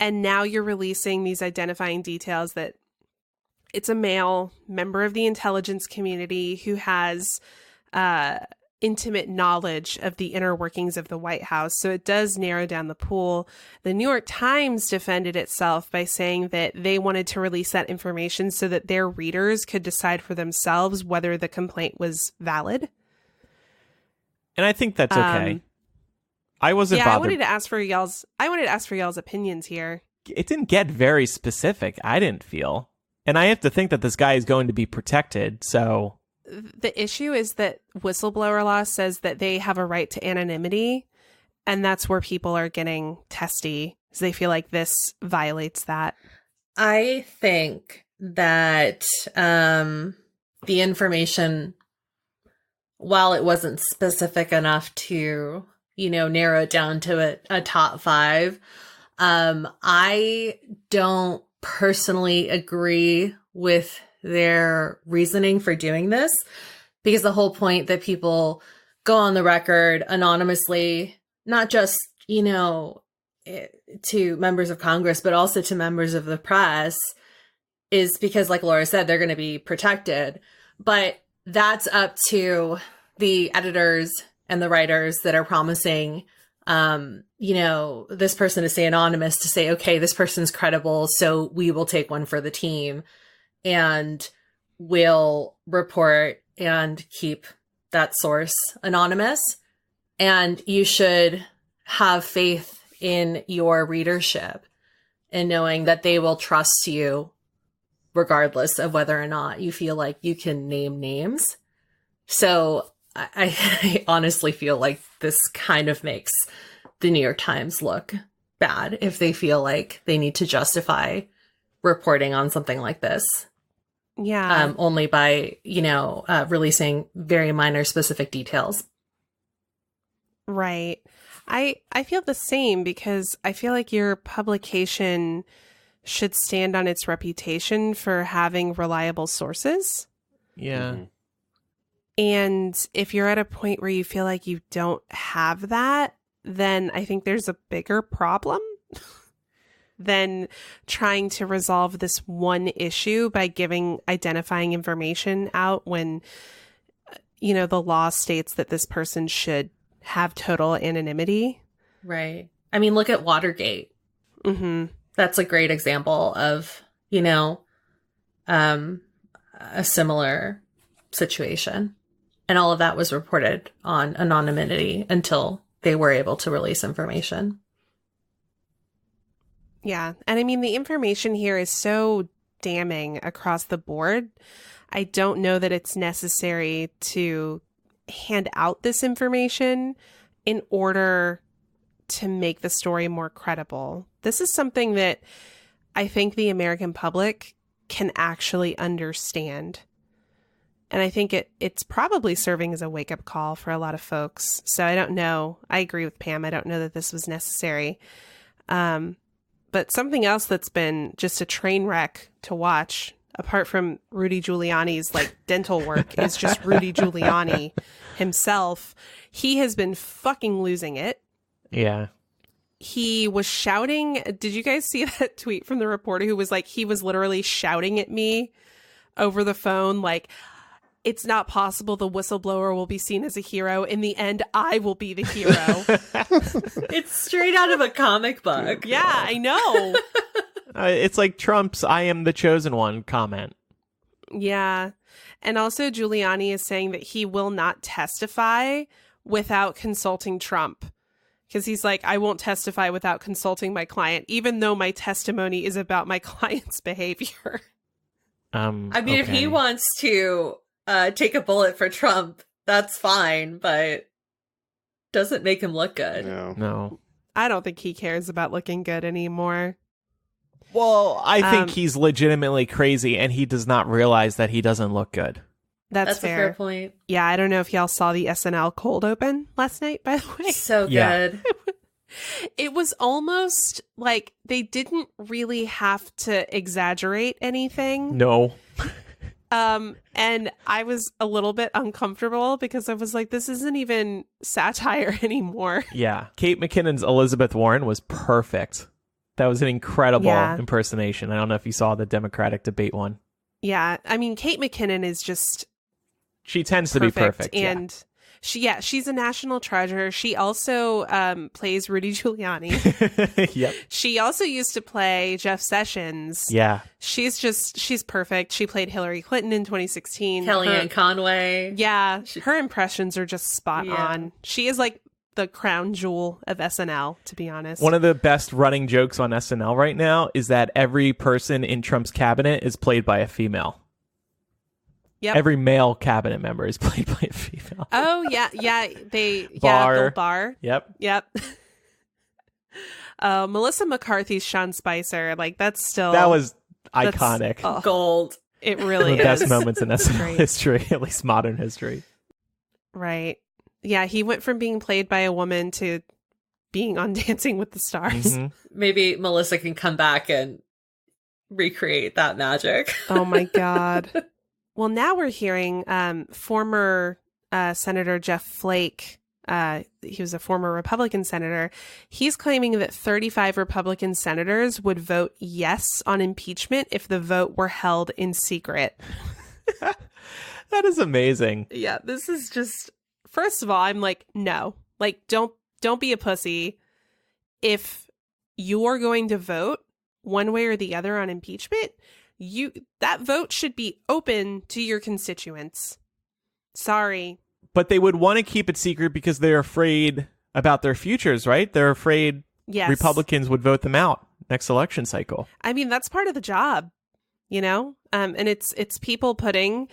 and now you're releasing these identifying details that it's a male member of the intelligence community who has intimate knowledge of the inner workings of the White House. So it does narrow down the pool. The New York Times defended itself by saying that they wanted to release that information so that their readers could decide for themselves whether the complaint was valid. And I think that's okay. I wasn't bothered. I wanted to ask for y'all's opinions here. It didn't get very specific, I didn't feel. And I have to think that this guy is going to be protected, so the issue is that whistleblower law says that they have a right to anonymity, and that's where people are getting testy because they feel like this violates that. I think that the information, while it wasn't specific enough to, narrow it down to a top 5, I don't personally agree with their reasoning for doing this, because the whole point that people go on the record anonymously, not just, to members of Congress, but also to members of the press, is because, like Laura said, they're going to be protected. But that's up to the editors and the writers that are promising, this person to stay anonymous, to say, okay, this person's credible, so we will take one for the team. And will report and keep that source anonymous. And you should have faith in your readership and knowing that they will trust you regardless of whether or not you feel like you can name names. So I honestly feel like this kind of makes the New York Times look bad if they feel like they need to justify reporting on something like this. Yeah. Only by, releasing very minor specific details. Right. I feel the same because I feel like your publication should stand on its reputation for having reliable sources. Yeah. Mm-hmm. And if you're at a point where you feel like you don't have that, then I think there's a bigger problem than trying to resolve this one issue by identifying information out when, the law states that this person should have total anonymity. Right. I mean, look at Watergate. Mm-hmm. That's a great example of, a similar situation. And all of that was reported on anonymity until they were able to release information. Yeah. And I mean, the information here is so damning across the board. I don't know that it's necessary to hand out this information in order to make the story more credible. This is something that I think the American public can actually understand. And I think it's probably serving as a wake-up call for a lot of folks. So I don't know. I agree with Pam. I don't know that this was necessary. But something else that's been just a train wreck to watch, apart from Rudy Giuliani's dental work, is just Rudy Giuliani himself. He has been fucking losing it. Yeah. He was shouting. Did you guys see that tweet from the reporter who was he was literally shouting at me over the phone, it's not possible the whistleblower will be seen as a hero. In the end, I will be the hero. It's straight out of a comic book. Yeah, I know. It's like Trump's "I am the chosen one" comment. Yeah. And also Giuliani is saying that he will not testify without consulting Trump. Because he's like, I won't testify without consulting my client, even though my testimony is about my client's behavior. I mean, if he wants to take a bullet for Trump, that's fine, but doesn't make him look good. No. I don't think he cares about looking good anymore. Well, I think he's legitimately crazy, and he does not realize that he doesn't look good. That's fair. A fair point. Yeah, I don't know if y'all saw the SNL cold open last night, by the way. So Yeah. good. It was almost like they didn't really have to exaggerate anything. No. And I was a little bit uncomfortable because I was like, this isn't even satire anymore. Yeah. Kate McKinnon's Elizabeth Warren was perfect. That was an incredible impersonation. I don't know if you saw the Democratic debate one. Yeah. I mean, Kate McKinnon is just She tends to be perfect. And she's a national treasure. She also plays Rudy Giuliani. Yep. She also used to play Jeff Sessions. Yeah. She's perfect. She played Hillary Clinton in 2016. Kellyanne Conway. Yeah. Her impressions are just spot on. She is the crown jewel of SNL, to be honest. One of the best running jokes on SNL right now is that every person in Trump's cabinet is played by a female. Yep. Every male cabinet member is played by a female. Oh, yeah. Yeah. Bill Barr. Yep. Melissa McCarthy's Sean Spicer. That's still... That was iconic. Gold. It really One of the is. best moments in SNL history, at least modern history. Right. Yeah, he went from being played by a woman to being on Dancing with the Stars. Mm-hmm. Maybe Melissa can come back and recreate that magic. Oh my God. Well, now we're hearing former Senator Jeff Flake. He was a former Republican senator. He's claiming that 35 Republican senators would vote yes on impeachment if the vote were held in secret. That is amazing. Yeah, this is just... First of all, I'm like, no. Don't be a pussy. If you're going to vote one way or the other on impeachment, that vote should be open to your constituents. Sorry. But they would want to keep it secret because they're afraid about their futures, right? They're afraid Republicans would vote them out next election cycle. I mean, that's part of the job, and it's people putting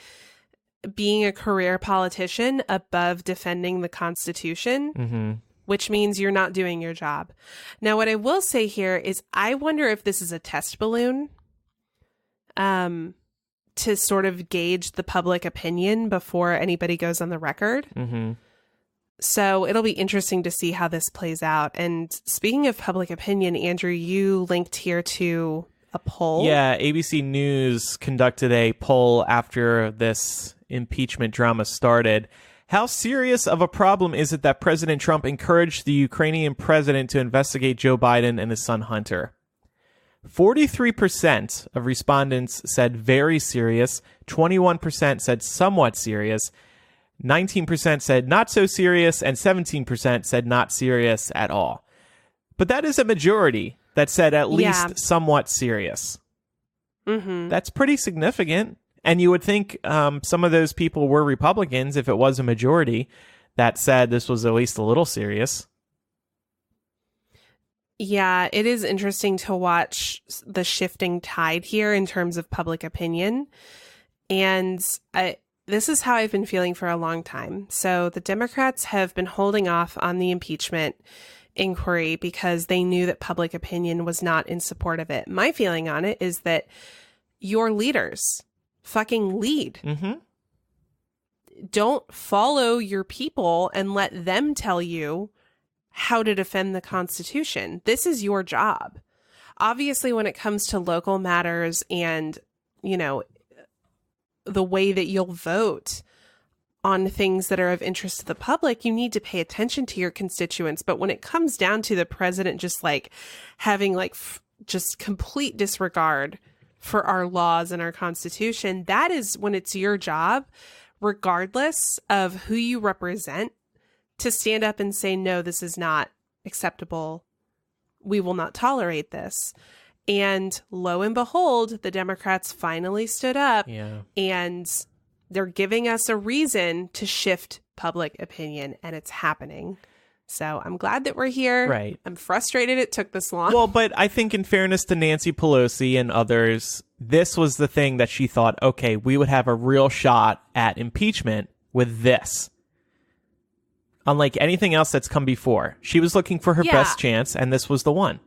being a career politician above defending the Constitution, which means you're not doing your job. Now, what I will say here is I wonder if this is a test balloon to sort of gauge the public opinion before anybody goes on the record. So it'll be interesting to see how this plays out. And speaking of public opinion, Andrew, you linked here to a poll. Yeah, ABC News conducted a poll after this impeachment drama started. How serious of a problem is it that President Trump encouraged the Ukrainian president to investigate Joe Biden and his son Hunter? 43% of respondents said very serious, 21% said somewhat serious, 19% said not so serious, and 17% said not serious at all. But that is a majority that said at least somewhat serious. That's pretty significant. And you would think some of those people were Republicans if it was a majority that said this was at least a little serious. Yeah, it is interesting to watch the shifting tide here in terms of public opinion. And this is how I've been feeling for a long time. So the Democrats have been holding off on the impeachment inquiry because they knew that public opinion was not in support of it. My feeling on it is that your leaders fucking lead. Don't follow your people and let them tell you how to defend the Constitution. This is your job. Obviously, when it comes to local matters and, you know, the way that you'll vote on things that are of interest to the public, you need to pay attention to your constituents. But when it comes down to the president just like having like just complete disregard for our laws and our Constitution, that is when it's your job, regardless of who you represent, to stand up and say, no, this is not acceptable. We will not tolerate this. And lo and behold, the Democrats finally stood up and they're giving us a reason to shift public opinion, and it's happening. So I'm glad that we're here. Right. I'm frustrated it took this long. Well, but I think in fairness to Nancy Pelosi and others, this was the thing that she thought, okay, we would have a real shot at impeachment with this. Unlike anything else that's come before. She was looking for her best chance, and this was the one.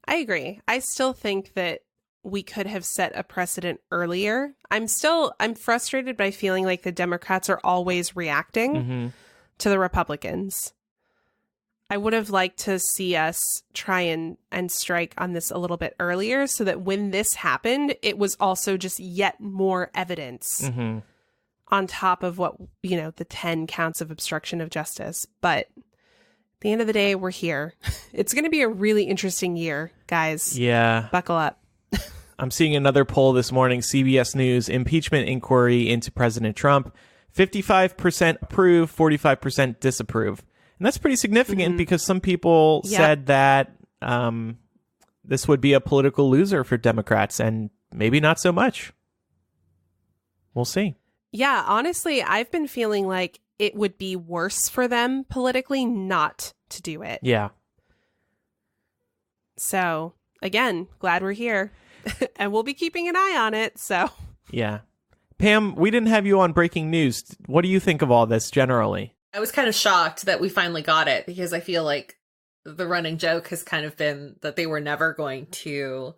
I agree. I still think that we could have set a precedent earlier. I'm frustrated by feeling like the Democrats are always reacting to the Republicans. I would have liked to see us try and strike on this a little bit earlier so that when this happened, it was also just yet more evidence on top of what, you know, the 10 counts of obstruction of justice. But at the end of the day, we're here. It's going to be a really interesting year, guys. Yeah. Buckle up. I'm seeing another poll this morning, CBS News, impeachment inquiry into President Trump. 55% approve, 45% disapprove. And that's pretty significant because some people said that this would be a political loser for Democrats, and maybe not so much. We'll see. Yeah, honestly, I've been feeling like it would be worse for them politically not to do it. Yeah. So, again, glad we're here. And we'll be keeping an eye on it, so. Yeah. Pam, we didn't have you on breaking news. What do you think of all this generally? I was kind of shocked that we finally got it because I feel like the running joke has kind of been that they were never going to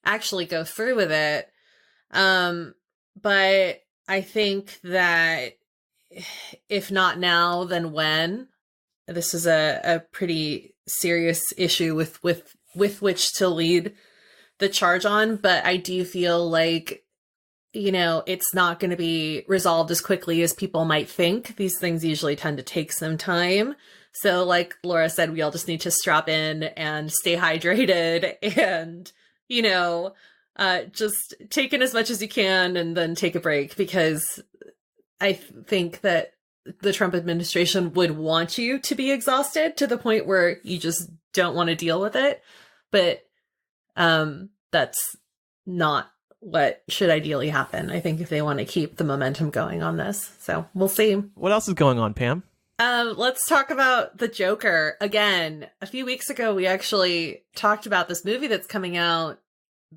actually go through with it. But I think that if not now, then when? This is a pretty serious issue with which to lead the charge on. But I do feel like, you know, it's not going to be resolved as quickly as people might think. These things usually tend to take some time. So like Laura said, we all just need to strap in and stay hydrated and, you know, just take in as much as you can and then take a break, because I think that the Trump administration would want you to be exhausted to the point where you just don't want to deal with it. But that's not what should ideally happen, I think, if they want to keep the momentum going on this. So we'll see. What else is going on, Pam? Let's talk about the Joker. Again, a few weeks ago, we actually talked about this movie that's coming out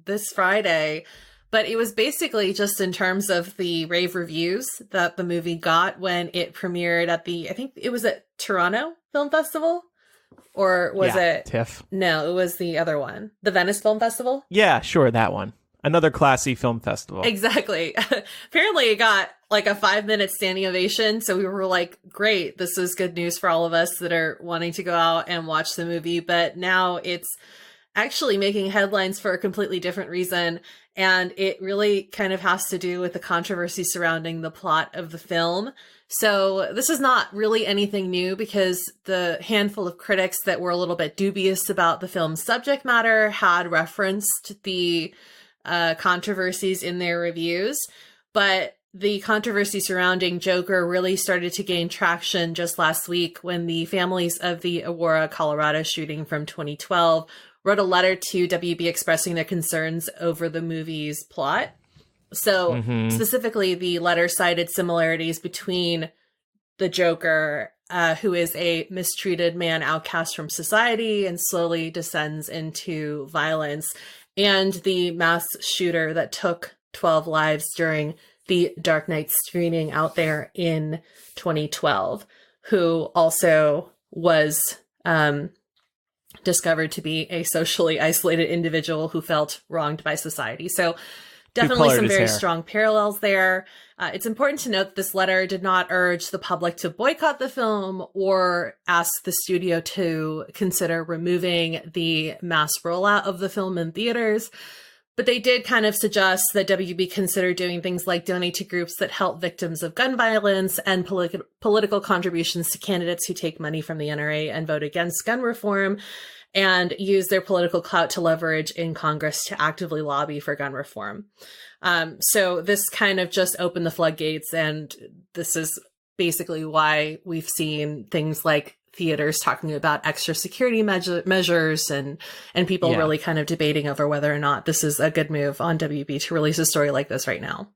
this Friday, But it was basically just in terms of the rave reviews that the movie got when it premiered at I think it was at Toronto Film Festival. Or was it TIFF? No, it was the other one. The Venice Film Festival? Yeah, sure, that one. Another classy film festival. Exactly. Apparently it got like a 5-minute standing ovation. So we were like, great, this is good news for all of us that are wanting to go out and watch the movie. But now it's actually making headlines for a completely different reason. And it really kind of has to do with the controversy surrounding the plot of the film. So this is not really anything new because the handful of critics that were a little bit dubious about the film's subject matter had referenced the controversies in their reviews. But the controversy surrounding Joker really started to gain traction just last week when the families of the Aurora, Colorado shooting from 2012 wrote a letter to WB expressing their concerns over the movie's plot. So specifically, the letter cited similarities between the Joker, who is a mistreated man outcast from society and slowly descends into violence, and the mass shooter that took 12 lives during the Dark Knight screening out there in 2012, who also was discovered to be a socially isolated individual who felt wronged by society. So definitely some very strong parallels there. It's important to note that this letter did not urge the public to boycott the film or ask the studio to consider removing the mass rollout of the film in theaters. But they did kind of suggest that WB consider doing things like donate to groups that help victims of gun violence and political contributions to candidates who take money from the NRA and vote against gun reform, and use their political clout to leverage in Congress to actively lobby for gun reform. So this kind of just opened the floodgates, and this is basically why we've seen things like theaters talking about extra security measures and people really kind of debating over whether or not this is a good move on WB to release a story like this right now.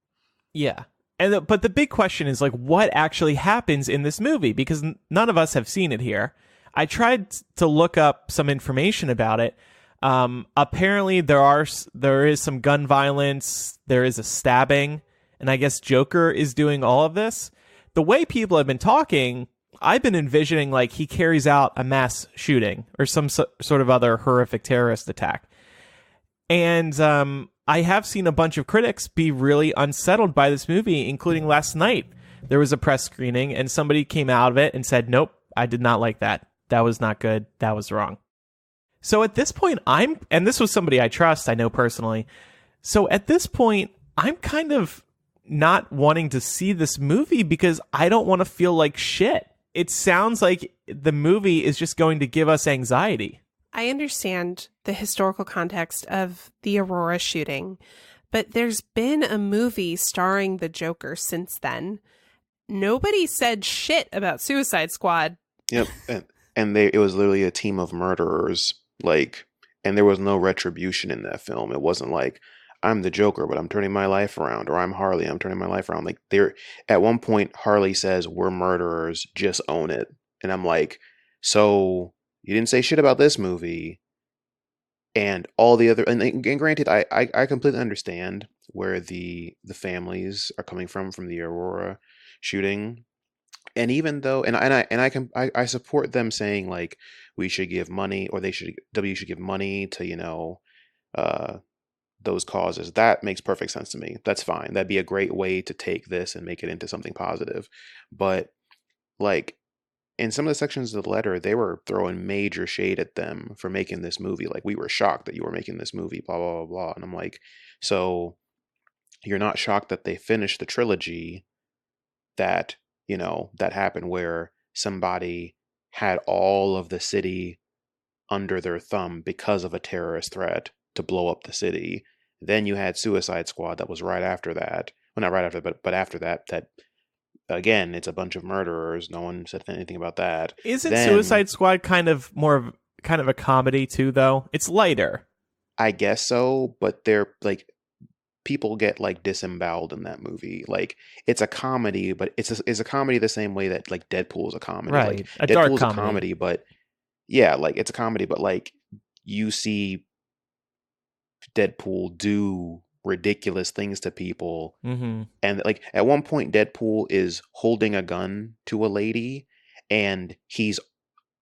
Yeah. But the big question is, like, what actually happens in this movie? Because none of us have seen it here. I tried to look up some information about it. Apparently there is some gun violence, there is a stabbing, and I guess Joker is doing all of this. The way people have been talking, I've been envisioning like he carries out a mass shooting or some sort of other horrific terrorist attack. And I have seen a bunch of critics be really unsettled by this movie, including last night. There was a press screening and somebody came out of it and said, nope, I did not like that. That was not good. That was wrong. So at this point, and this was somebody I trust, I know personally. So at this point, I'm kind of not wanting to see this movie because I don't want to feel like shit. It sounds like the movie is just going to give us anxiety. I understand the historical context of the Aurora shooting, but there's been a movie starring the Joker since then. Nobody said shit about Suicide Squad. Yep. And it was literally a team of murderers, and there was no retribution in that film. It wasn't like, I'm the Joker, but I'm turning my life around, or I'm Harley, I'm turning my life around. Like, at one point, Harley says, we're murderers, just own it. And I'm like, so you didn't say shit about this movie, and all the other, and granted, I completely understand where the families are coming from the Aurora shooting. And even though, I support them saying like we should give money, or W should give money to those causes. That makes perfect sense to me. That's fine. That'd be a great way to take this and make it into something positive. But like in some of the sections of the letter, they were throwing major shade at them for making this movie. Like, we were shocked that you were making this movie, blah blah blah blah. And I'm like, so you're not shocked that they finished the trilogy that that happened, where somebody had all of the city under their thumb because of a terrorist threat to blow up the city. Then you had Suicide Squad that was right after that. Well, not right after, but after that, again, it's a bunch of murderers. No one said anything about that. Isn't Suicide Squad kind of a comedy too, though? It's lighter. I guess so, but they're like, people get like disemboweled in that movie. Like, it's a comedy, but it's a comedy the same way that like Deadpool is a comedy. Right. Like, a Deadpool's dark a comedy, but yeah, like it's a comedy, but like you see Deadpool do ridiculous things to people. Mm-hmm. And like at one point, Deadpool is holding a gun to a lady, and he's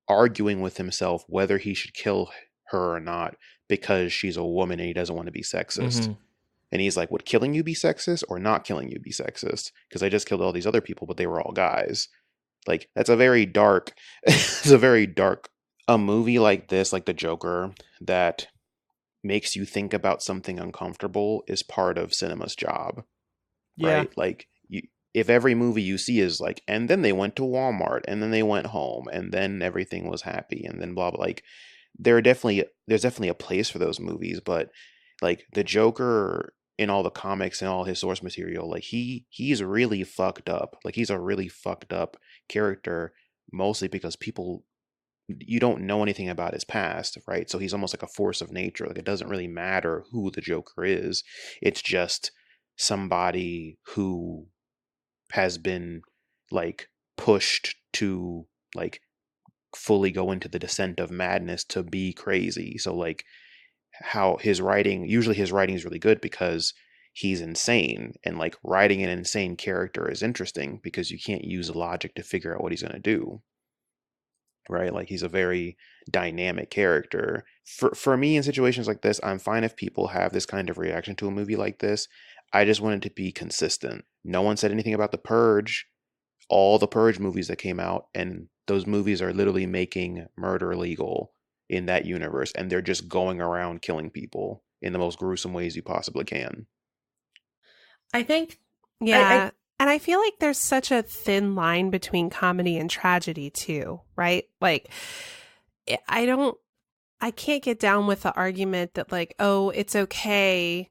arguing with himself whether he should kill her or not because she's a woman and he doesn't want to be sexist. Mm-hmm. And he's like, would killing you be sexist or not killing you be sexist? Because I just killed all these other people, but they were all guys. Like, that's a very dark, it's a very dark, a movie like this, like The Joker, that makes you think about something uncomfortable is part of cinema's job. Yeah. Right? Like, if every movie you see is like, and then they went to Walmart, and then they went home, and then everything was happy, and then blah blah. Like, there's definitely a place for those movies, but like the Joker in all the comics and all his source material, like he's really fucked up. Like, he's a really fucked up character, mostly because you don't know anything about his past, right? So he's almost like a force of nature. Like, it doesn't really matter who the Joker is. It's just somebody who has been like pushed to like fully go into the descent of madness to be crazy. So like how usually his writing is really good because he's insane, and like writing an insane character is interesting because you can't use logic to figure out what he's going to do. Right? Like, he's a very dynamic character. For me, in situations like this, I'm fine if people have this kind of reaction to a movie like this. I just want it to be consistent. No one said anything about The Purge. All the Purge movies that came out, and those movies are literally making murder legal in that universe, and they're just going around killing people in the most gruesome ways you possibly can. I think, yeah. And I feel like there's such a thin line between comedy and tragedy too, right? Like, I can't get down with the argument that like, oh, it's okay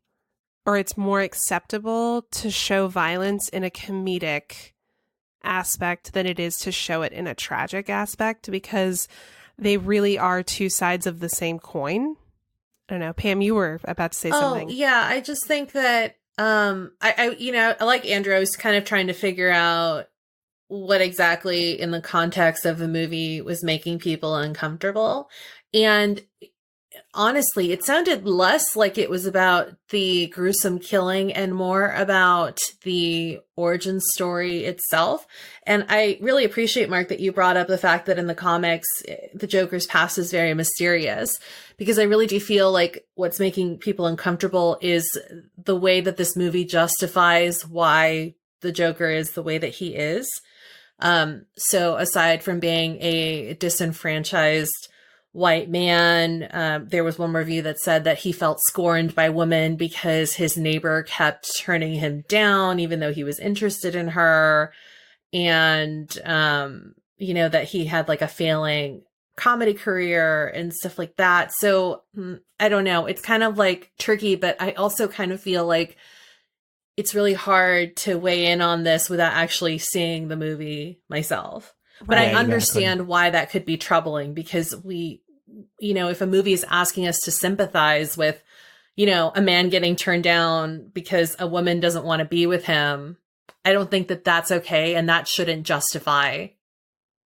or it's more acceptable to show violence in a comedic aspect than it is to show it in a tragic aspect, because they really are two sides of the same coin. I don't know. Pam, you were about to say something. Oh, yeah. I just think that I like Andrew, I was kind of trying to figure out what exactly in the context of the movie was making people uncomfortable. And honestly, it sounded less like it was about the gruesome killing and more about the origin story itself. And I really appreciate, Mark, that you brought up the fact that in the comics, the Joker's past is very mysterious, because I really do feel like what's making people uncomfortable is the way that this movie justifies why the Joker is the way that he is. So aside from being a disenfranchised white man, there was one review that said that he felt scorned by women because his neighbor kept turning him down, even though he was interested in her. And, that he had like a failing comedy career and stuff like that. So I don't know. It's kind of like tricky, but I also kind of feel like it's really hard to weigh in on this without actually seeing the movie myself. But I understand why that could be troubling, because if a movie is asking us to sympathize with, a man getting turned down because a woman doesn't want to be with him, I don't think that that's okay. And that shouldn't justify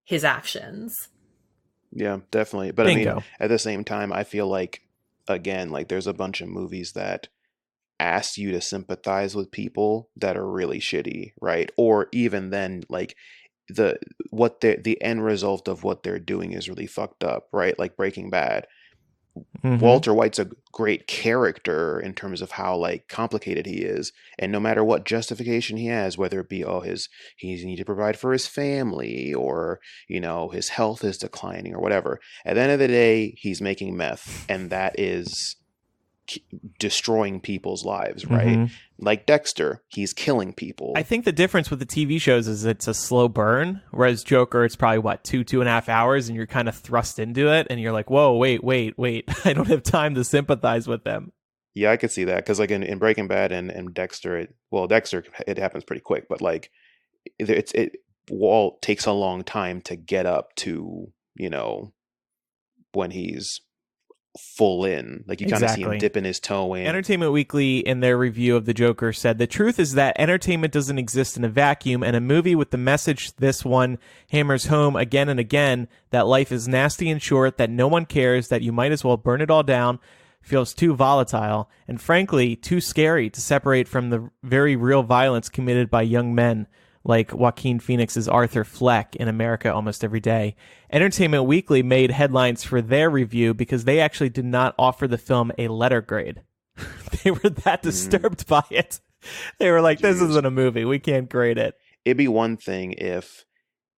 his actions. Yeah, definitely. But Bingo. I mean, at the same time, I feel like, again, like there's a bunch of movies that ask you to sympathize with people that are really shitty, right? Or even then, like the end result of what they're doing is really fucked up, right? Like Breaking Bad. Mm-hmm. Walter White's a great character in terms of how like complicated he is, and no matter what justification he has, whether it be he needs to provide for his family, or his health is declining or whatever, at the end of the day he's making meth, and that is destroying people's lives, right? Mm-hmm. Like Dexter, he's killing people. I think the difference with the TV shows is it's a slow burn, whereas Joker, it's probably 2.5 hours, and you're kind of thrust into it, and you're like, whoa, wait, I don't have time to sympathize with them. Yeah, I could see that, because like in Breaking Bad and Dexter, Dexter, it happens pretty quick, but like Walt takes a long time to get up to, when he's full in, like you kind of see him dipping his toe in. Entertainment Weekly, in their review of The Joker, said the truth is that entertainment doesn't exist in a vacuum, and a movie with the message this one hammers home again and again, that life is nasty and short, that no one cares, that you might as well burn it all down, feels too volatile and, frankly, too scary to separate from the very real violence committed by young men like Joaquin Phoenix's Arthur Fleck in America Almost Every Day. Entertainment Weekly made headlines for their review because they actually did not offer the film a letter grade. They were that disturbed by it. They were like, this isn't a movie. We can't grade it. It'd be one thing if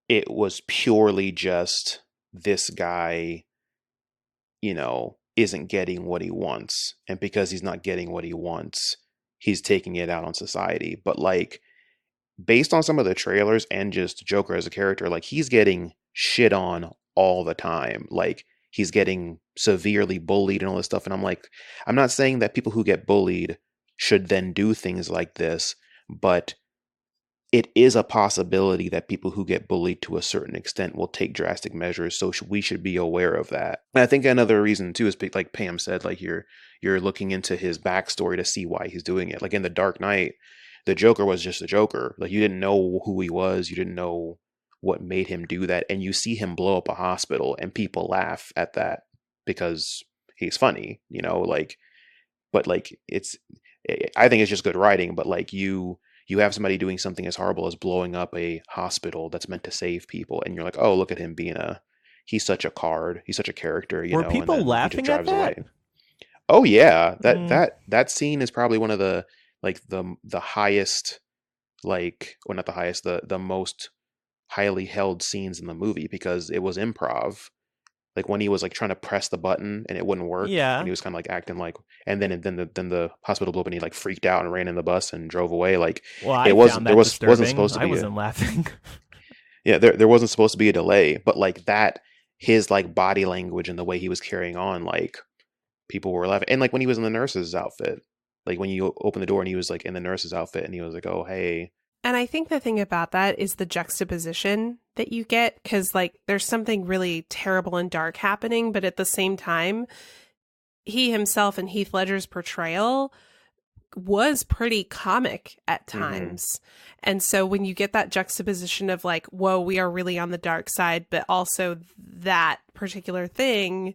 it was purely just this guy, isn't getting what he wants. And because he's not getting what he wants, he's taking it out on society. But like, based on some of the trailers and just Joker as a character, like he's getting shit on all the time. Like he's getting severely bullied and all this stuff. And I'm like, I'm not saying that people who get bullied should then do things like this, but it is a possibility that people who get bullied to a certain extent will take drastic measures. So we should be aware of that. And I think another reason too is like Pam said, like you're looking into his backstory to see why he's doing it. Like in The Dark Knight, the Joker was just a Joker. Like you didn't know who he was. You didn't know what made him do that. And you see him blow up a hospital and people laugh at that because he's funny, but like I think it's just good writing, but like you have somebody doing something as horrible as blowing up a hospital that's meant to save people. And you're like, oh, look at him he's such a card. He's such a character, Were people laughing at that? Away. Oh yeah. That scene is probably one of the, like the highest, like, well, not the highest, the most highly held scenes in the movie because it was improv. Like when he was like trying to press the button and it wouldn't work. Yeah. And he was kind of like acting like, and then the hospital blew up and he like freaked out and ran in the bus and drove away. Like wasn't supposed to be. I wasn't laughing. Yeah, there wasn't supposed to be a delay, but like that, his like body language and the way he was carrying on, like people were laughing. And like when he was in the nurse's outfit, like when you open the door and he was like in the nurse's outfit and he was like, oh, hey. And I think the thing about that is the juxtaposition that you get, because like there's something really terrible and dark happening, but at the same time, he himself and Heath Ledger's portrayal was pretty comic at times. Mm-hmm. And so when you get that juxtaposition of like, whoa, we are really on the dark side, but also that particular thing,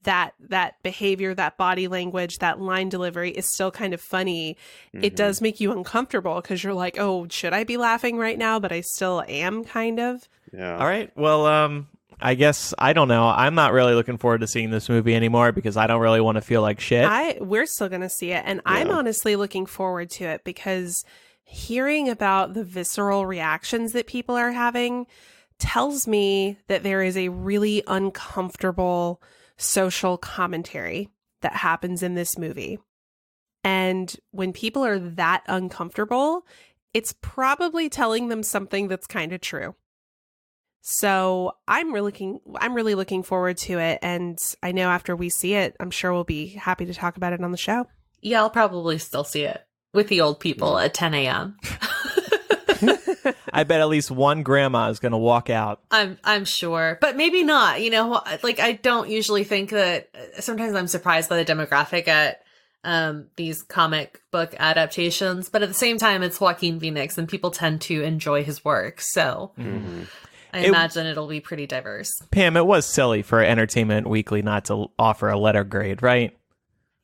that behavior, that body language, that line delivery is still kind of funny. Mm-hmm. It does make you uncomfortable because you're like, oh, should I be laughing right now? But I still am kind of. Yeah. All right. Well, I guess, I don't know. I'm not really looking forward to seeing this movie anymore because I don't really want to feel like shit. We're still going to see it. And I'm honestly looking forward to it because hearing about the visceral reactions that people are having tells me that there is a really uncomfortable social commentary that happens in this movie. And when people are that uncomfortable, it's probably telling them something that's kind of true. So I'm really looking forward to it. And I know after we see it, I'm sure we'll be happy to talk about it on the show. Yeah, I'll probably still see it with the old people at 10 a.m. I bet at least one grandma is going to walk out. I'm sure, but maybe not. Like I don't usually think that. Sometimes I'm surprised by the demographic at these comic book adaptations, but at the same time, it's Joaquin Phoenix, and people tend to enjoy his work. So I imagine it'll be pretty diverse. Pam, it was silly for Entertainment Weekly not to offer a letter grade, right?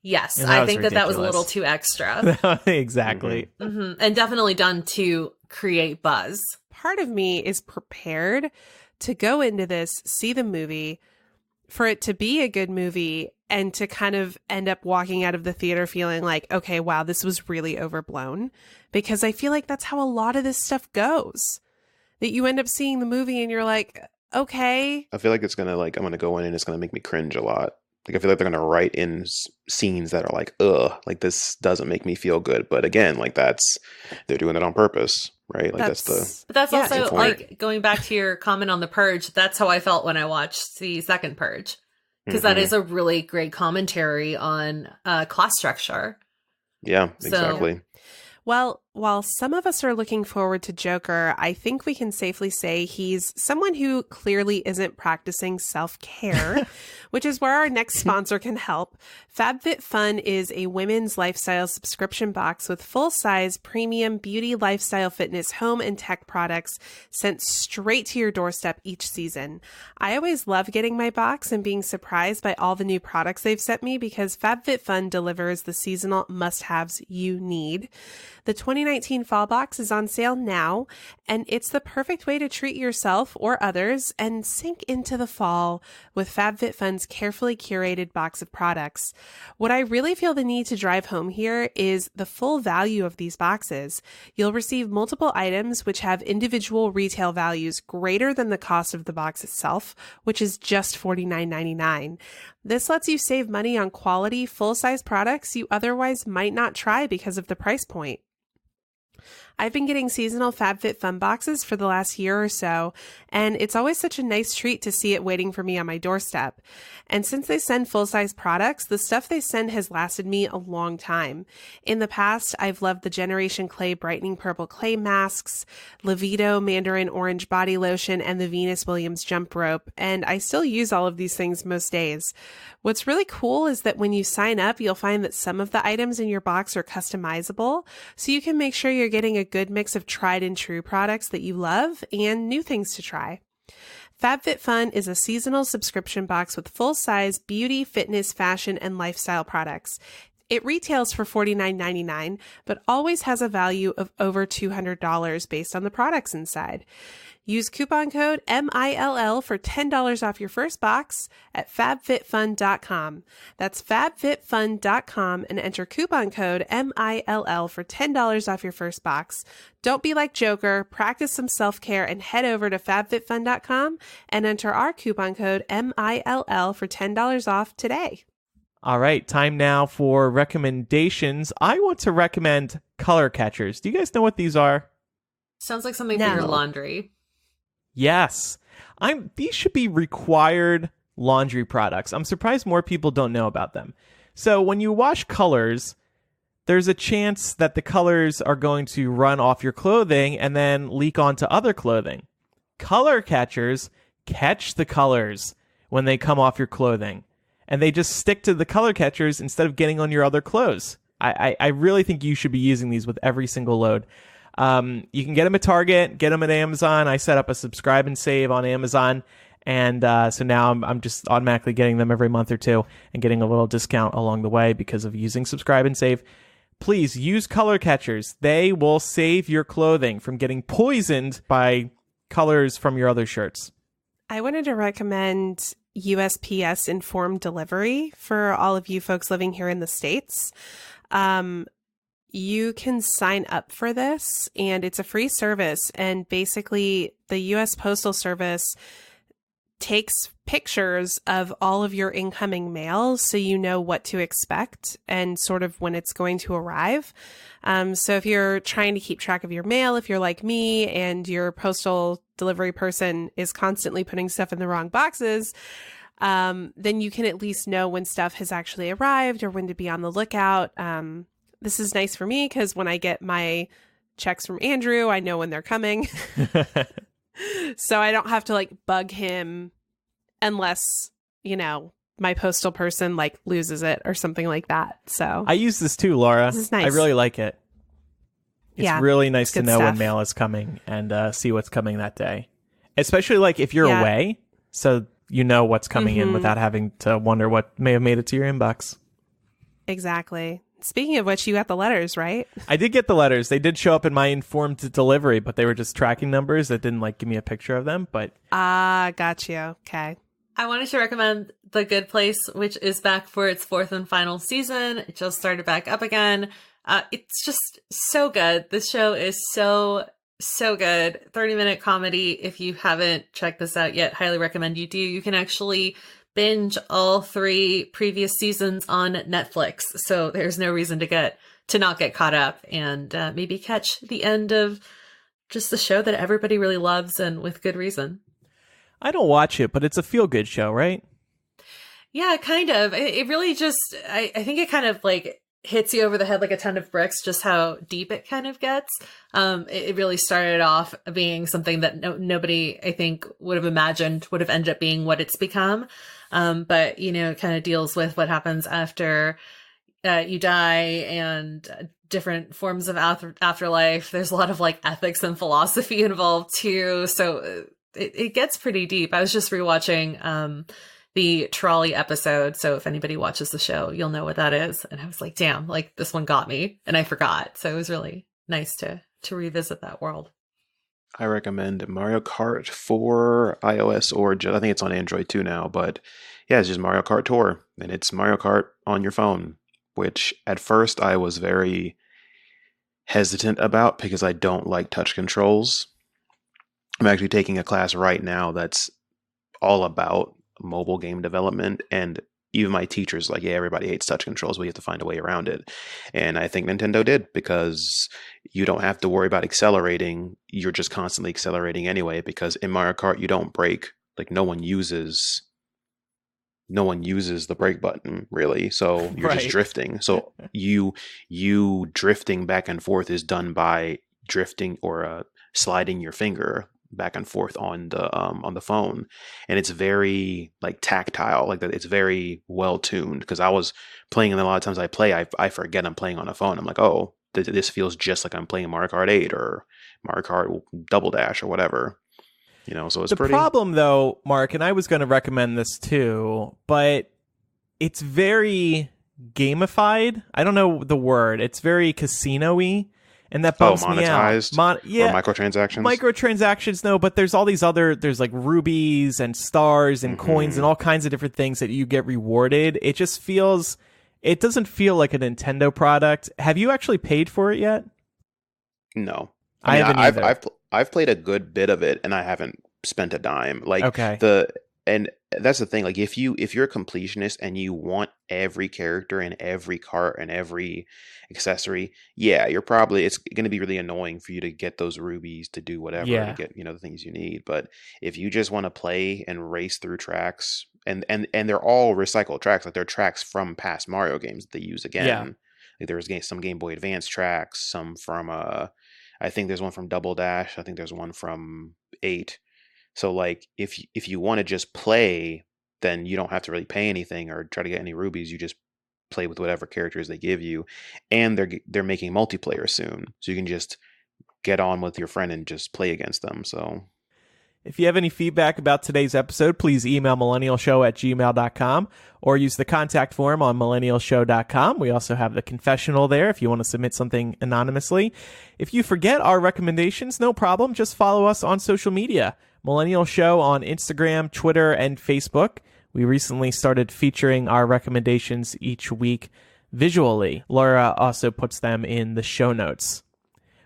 Yes, I think that was a little too extra. Exactly. Mm-hmm. And definitely done to create buzz. Part of me is prepared to go into this, see the movie, for it to be a good movie, and to kind of end up walking out of the theater feeling like, okay, wow, this was really overblown. Because I feel like that's how a lot of this stuff goes. That you end up seeing the movie and you're like, okay. I feel like I'm going to go in and it's going to make me cringe a lot. Like, I feel like they're going to write in scenes that are like, ugh, like this doesn't make me feel good. But again, like they're doing it on purpose, right? Like But that's also like going back to your comment on The Purge. That's how I felt when I watched the second Purge. Because that is a really great commentary on class structure. Yeah, exactly. Well, while some of us are looking forward to Joker, I think we can safely say he's someone who clearly isn't practicing self-care, which is where our next sponsor can help. FabFitFun is a women's lifestyle subscription box with full-size premium beauty, lifestyle, fitness, home, and tech products sent straight to your doorstep each season. I always love getting my box and being surprised by all the new products they've sent me because FabFitFun delivers the seasonal must-haves you need. The 2019 Fall Box is on sale now, and it's the perfect way to treat yourself or others and sink into the fall with FabFitFun's carefully curated box of products. What I really feel the need to drive home here is the full value of these boxes. You'll receive multiple items which have individual retail values greater than the cost of the box itself, which is just $49.99. This lets you save money on quality, full-size products you otherwise might not try because of the price point. I've been getting seasonal FabFitFun boxes for the last year or so, and it's always such a nice treat to see it waiting for me on my doorstep. And since they send full-size products, the stuff they send has lasted me a long time. In the past, I've loved the Generation Clay Brightening Purple Clay Masks, Levito Mandarin Orange Body Lotion, and the Venus Williams Jump Rope, and I still use all of these things most days. What's really cool is that when you sign up, you'll find that some of the items in your box are customizable, so you can make sure you're getting a good mix of tried and true products that you love and new things to try. FabFitFun is a seasonal subscription box with full-size beauty, fitness, fashion, and lifestyle products. It retails for $49.99, but always has a value of over $200 based on the products inside. Use coupon code MILL for $10 off your first box at fabfitfun.com. That's fabfitfun.com and enter coupon code MILL for $10 off your first box. Don't be like Joker, practice some self-care and head over to fabfitfun.com and enter our coupon code MILL for $10 off today. All right, time now for recommendations. I want to recommend color catchers. Do you guys know what these are? Sounds like something for your laundry. Yes. These should be required laundry products. I'm surprised more people don't know about them. So when you wash colors, there's a chance that the colors are going to run off your clothing and then leak onto other clothing. Color catchers catch the colors when they come off your clothing, and they just stick to the color catchers instead of getting on your other clothes. I really think you should be using these with every single load. You can get them at Target, get them at Amazon. I set up a subscribe and save on Amazon. And so now I'm just automatically getting them every month or two and getting a little discount along the way because of using subscribe and save. Please use color catchers. They will save your clothing from getting poisoned by colors from your other shirts. I wanted to recommend USPS Informed Delivery for all of you folks living here in the States. You can sign up for this, and it's a free service. And basically, the U.S. Postal Service takes pictures of all of your incoming mail so you know what to expect and sort of when it's going to arrive. So if you're trying to keep track of your mail, if you're like me and your postal delivery person is constantly putting stuff in the wrong boxes, then you can at least know when stuff has actually arrived or when to be on the lookout. This is nice for me because when I get my checks from Andrew, I know when they're coming. So I don't have to like bug him unless, you know, my postal person like loses it or something like that. So I use this too, Laura. This is nice. I really like it. It's really nice to know stuff. when mail is coming and see what's coming that day. Especially like if you're away, so you know what's coming in without having to wonder what may have made it to your inbox. Exactly. Speaking of which, you got the letters, right? I did get the letters. They did show up in my informed delivery, but they were just tracking numbers that didn't like give me a picture of them. But got you. Okay. I wanted to recommend The Good Place, which is back for its fourth and final season. It just started back up again. It's just so good. This show is so good. 30-minute comedy. If you haven't checked this out yet, highly recommend you do. You can actually binge all 3 previous seasons on Netflix. So there's no reason to not get caught up and maybe catch the end of just the show that everybody really loves and with good reason. I don't watch it, but it's a feel-good show, right? Yeah, kind of. It really just, I think it kind of like hits you over the head like a ton of bricks, just how deep it kind of gets. It really started off being something that nobody, I think, would have imagined would have ended up being what it's become. But, you know, it kind of deals with what happens after you die and different forms of afterlife. There's a lot of like ethics and philosophy involved too. So it gets pretty deep. I was just rewatching the trolley episode. So if anybody watches the show, you'll know what that is. And I was like, damn, like this one got me and I forgot. So it was really nice to revisit that world. I recommend Mario Kart for iOS or I think it's on Android too now, but yeah, it's just Mario Kart Tour and it's Mario Kart on your phone, which at first I was very hesitant about because I don't like touch controls. I'm actually taking a class right now that's all about mobile game development, and even my teacher's like, yeah, everybody hates touch controls, but you have to find a way around it. And I think Nintendo did, because you don't have to worry about accelerating. You're just constantly accelerating anyway, because in Mario Kart you don't brake. Like no one uses the brake button really, so you're just drifting. So you drifting back and forth is done by drifting or sliding your finger back and forth on the phone, and it's very like tactile, like that. It's very well tuned, because I was playing, and a lot of times I forget I'm playing on a phone. I'm like, oh, this feels just like I'm playing Mario Kart 8 or Mario Kart Double Dash or whatever, you know. So it's the problem though, Mark, and I was going to recommend this too, but it's very gamified. I don't know the word. It's very casino-y. And that bumps me out. Or microtransactions? Microtransactions, no, but there's all these there's like rubies and stars and coins and all kinds of different things that you get rewarded. It doesn't feel like a Nintendo product. Have you actually paid for it yet? No. I haven't either. I've played a good bit of it, and I haven't spent a dime. Like, okay. And that's the thing. Like, if you're a completionist and you want every character and every cart and every accessory, yeah, it's going to be really annoying for you to get those rubies to do whatever, to get, you know, the things you need. But if you just want to play and race through tracks, and they're all recycled tracks, like they're tracks from past Mario games that they use again. Yeah. Like there was some Game Boy Advance tracks, some from I think there's one from Double Dash. I think there's one from 8. So like if you want to just play, then you don't have to really pay anything or try to get any rubies. You just play with whatever characters they give you, and they're making multiplayer soon, so you can just get on with your friend and just play against them. So if you have any feedback about today's episode, please email millennialshow@gmail.com or use the contact form on millennialshow.com. We also have the confessional there if you want to submit something anonymously. If you forget our recommendations, no problem. Just follow us on social media. Millennial Show on Instagram, Twitter, and Facebook. We recently started featuring our recommendations each week visually. Laura also puts them in the show notes.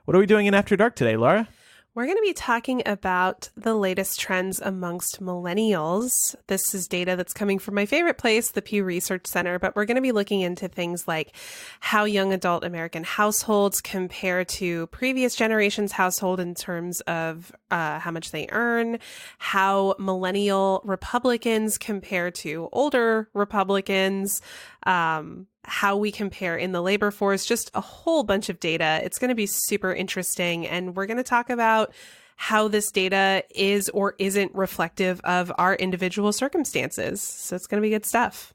What are we doing in After Dark today, Laura? We're going to be talking about the latest trends amongst millennials. This is data that's coming from my favorite place, the Pew Research Center, but we're going to be looking into things like how young adult American households compare to previous generations' household in terms of how much they earn, how millennial Republicans compare to older Republicans, how we compare in the labor force, just a whole bunch of data. It's going to be super interesting. And we're going to talk about how this data is or isn't reflective of our individual circumstances. So it's going to be good stuff.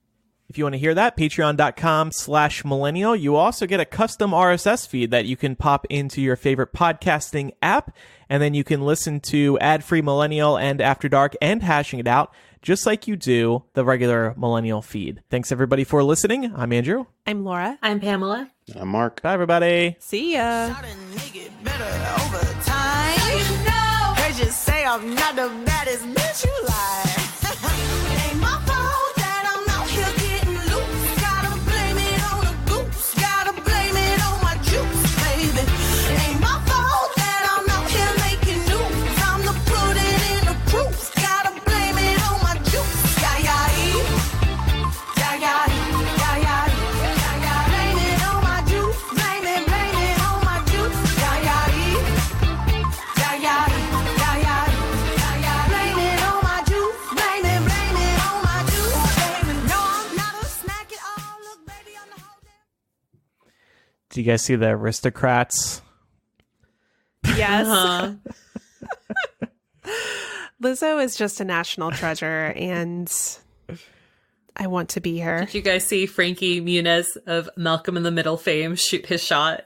If you want to hear that, patreon.com/millennial. You also get a custom RSS feed that you can pop into your favorite podcasting app. And then you can listen to Ad-Free Millennial and After Dark and Hashing It Out, just like you do the regular Millennial feed. Thanks, everybody, for listening. I'm Andrew. I'm Laura. I'm Pamela. I'm Mark. Bye, everybody. See ya. Heard you say I'm not the baddest bitch you like. Ain't my fault that I'm out here getting loose. Gotta blame it on the goose. Gotta blame it on my juice, baby. Ain't my fault that I'm out here making news. Time to put it in the proof. Gotta blame it on my juice. Blame it on my juice. Blame it on my juice. Blame it on my juice. Do you guys see the Aristocrats? Yes. Uh-huh. Lizzo is just a national treasure, and I want to be her. Did you guys see Frankie Muniz of Malcolm in the Middle fame shoot his shot?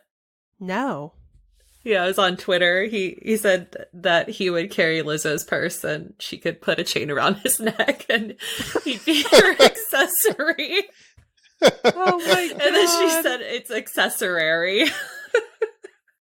No. Yeah, it was on Twitter. He said that he would carry Lizzo's purse and she could put a chain around his neck and he'd be her accessory. Oh my God. And then she said it's accessory.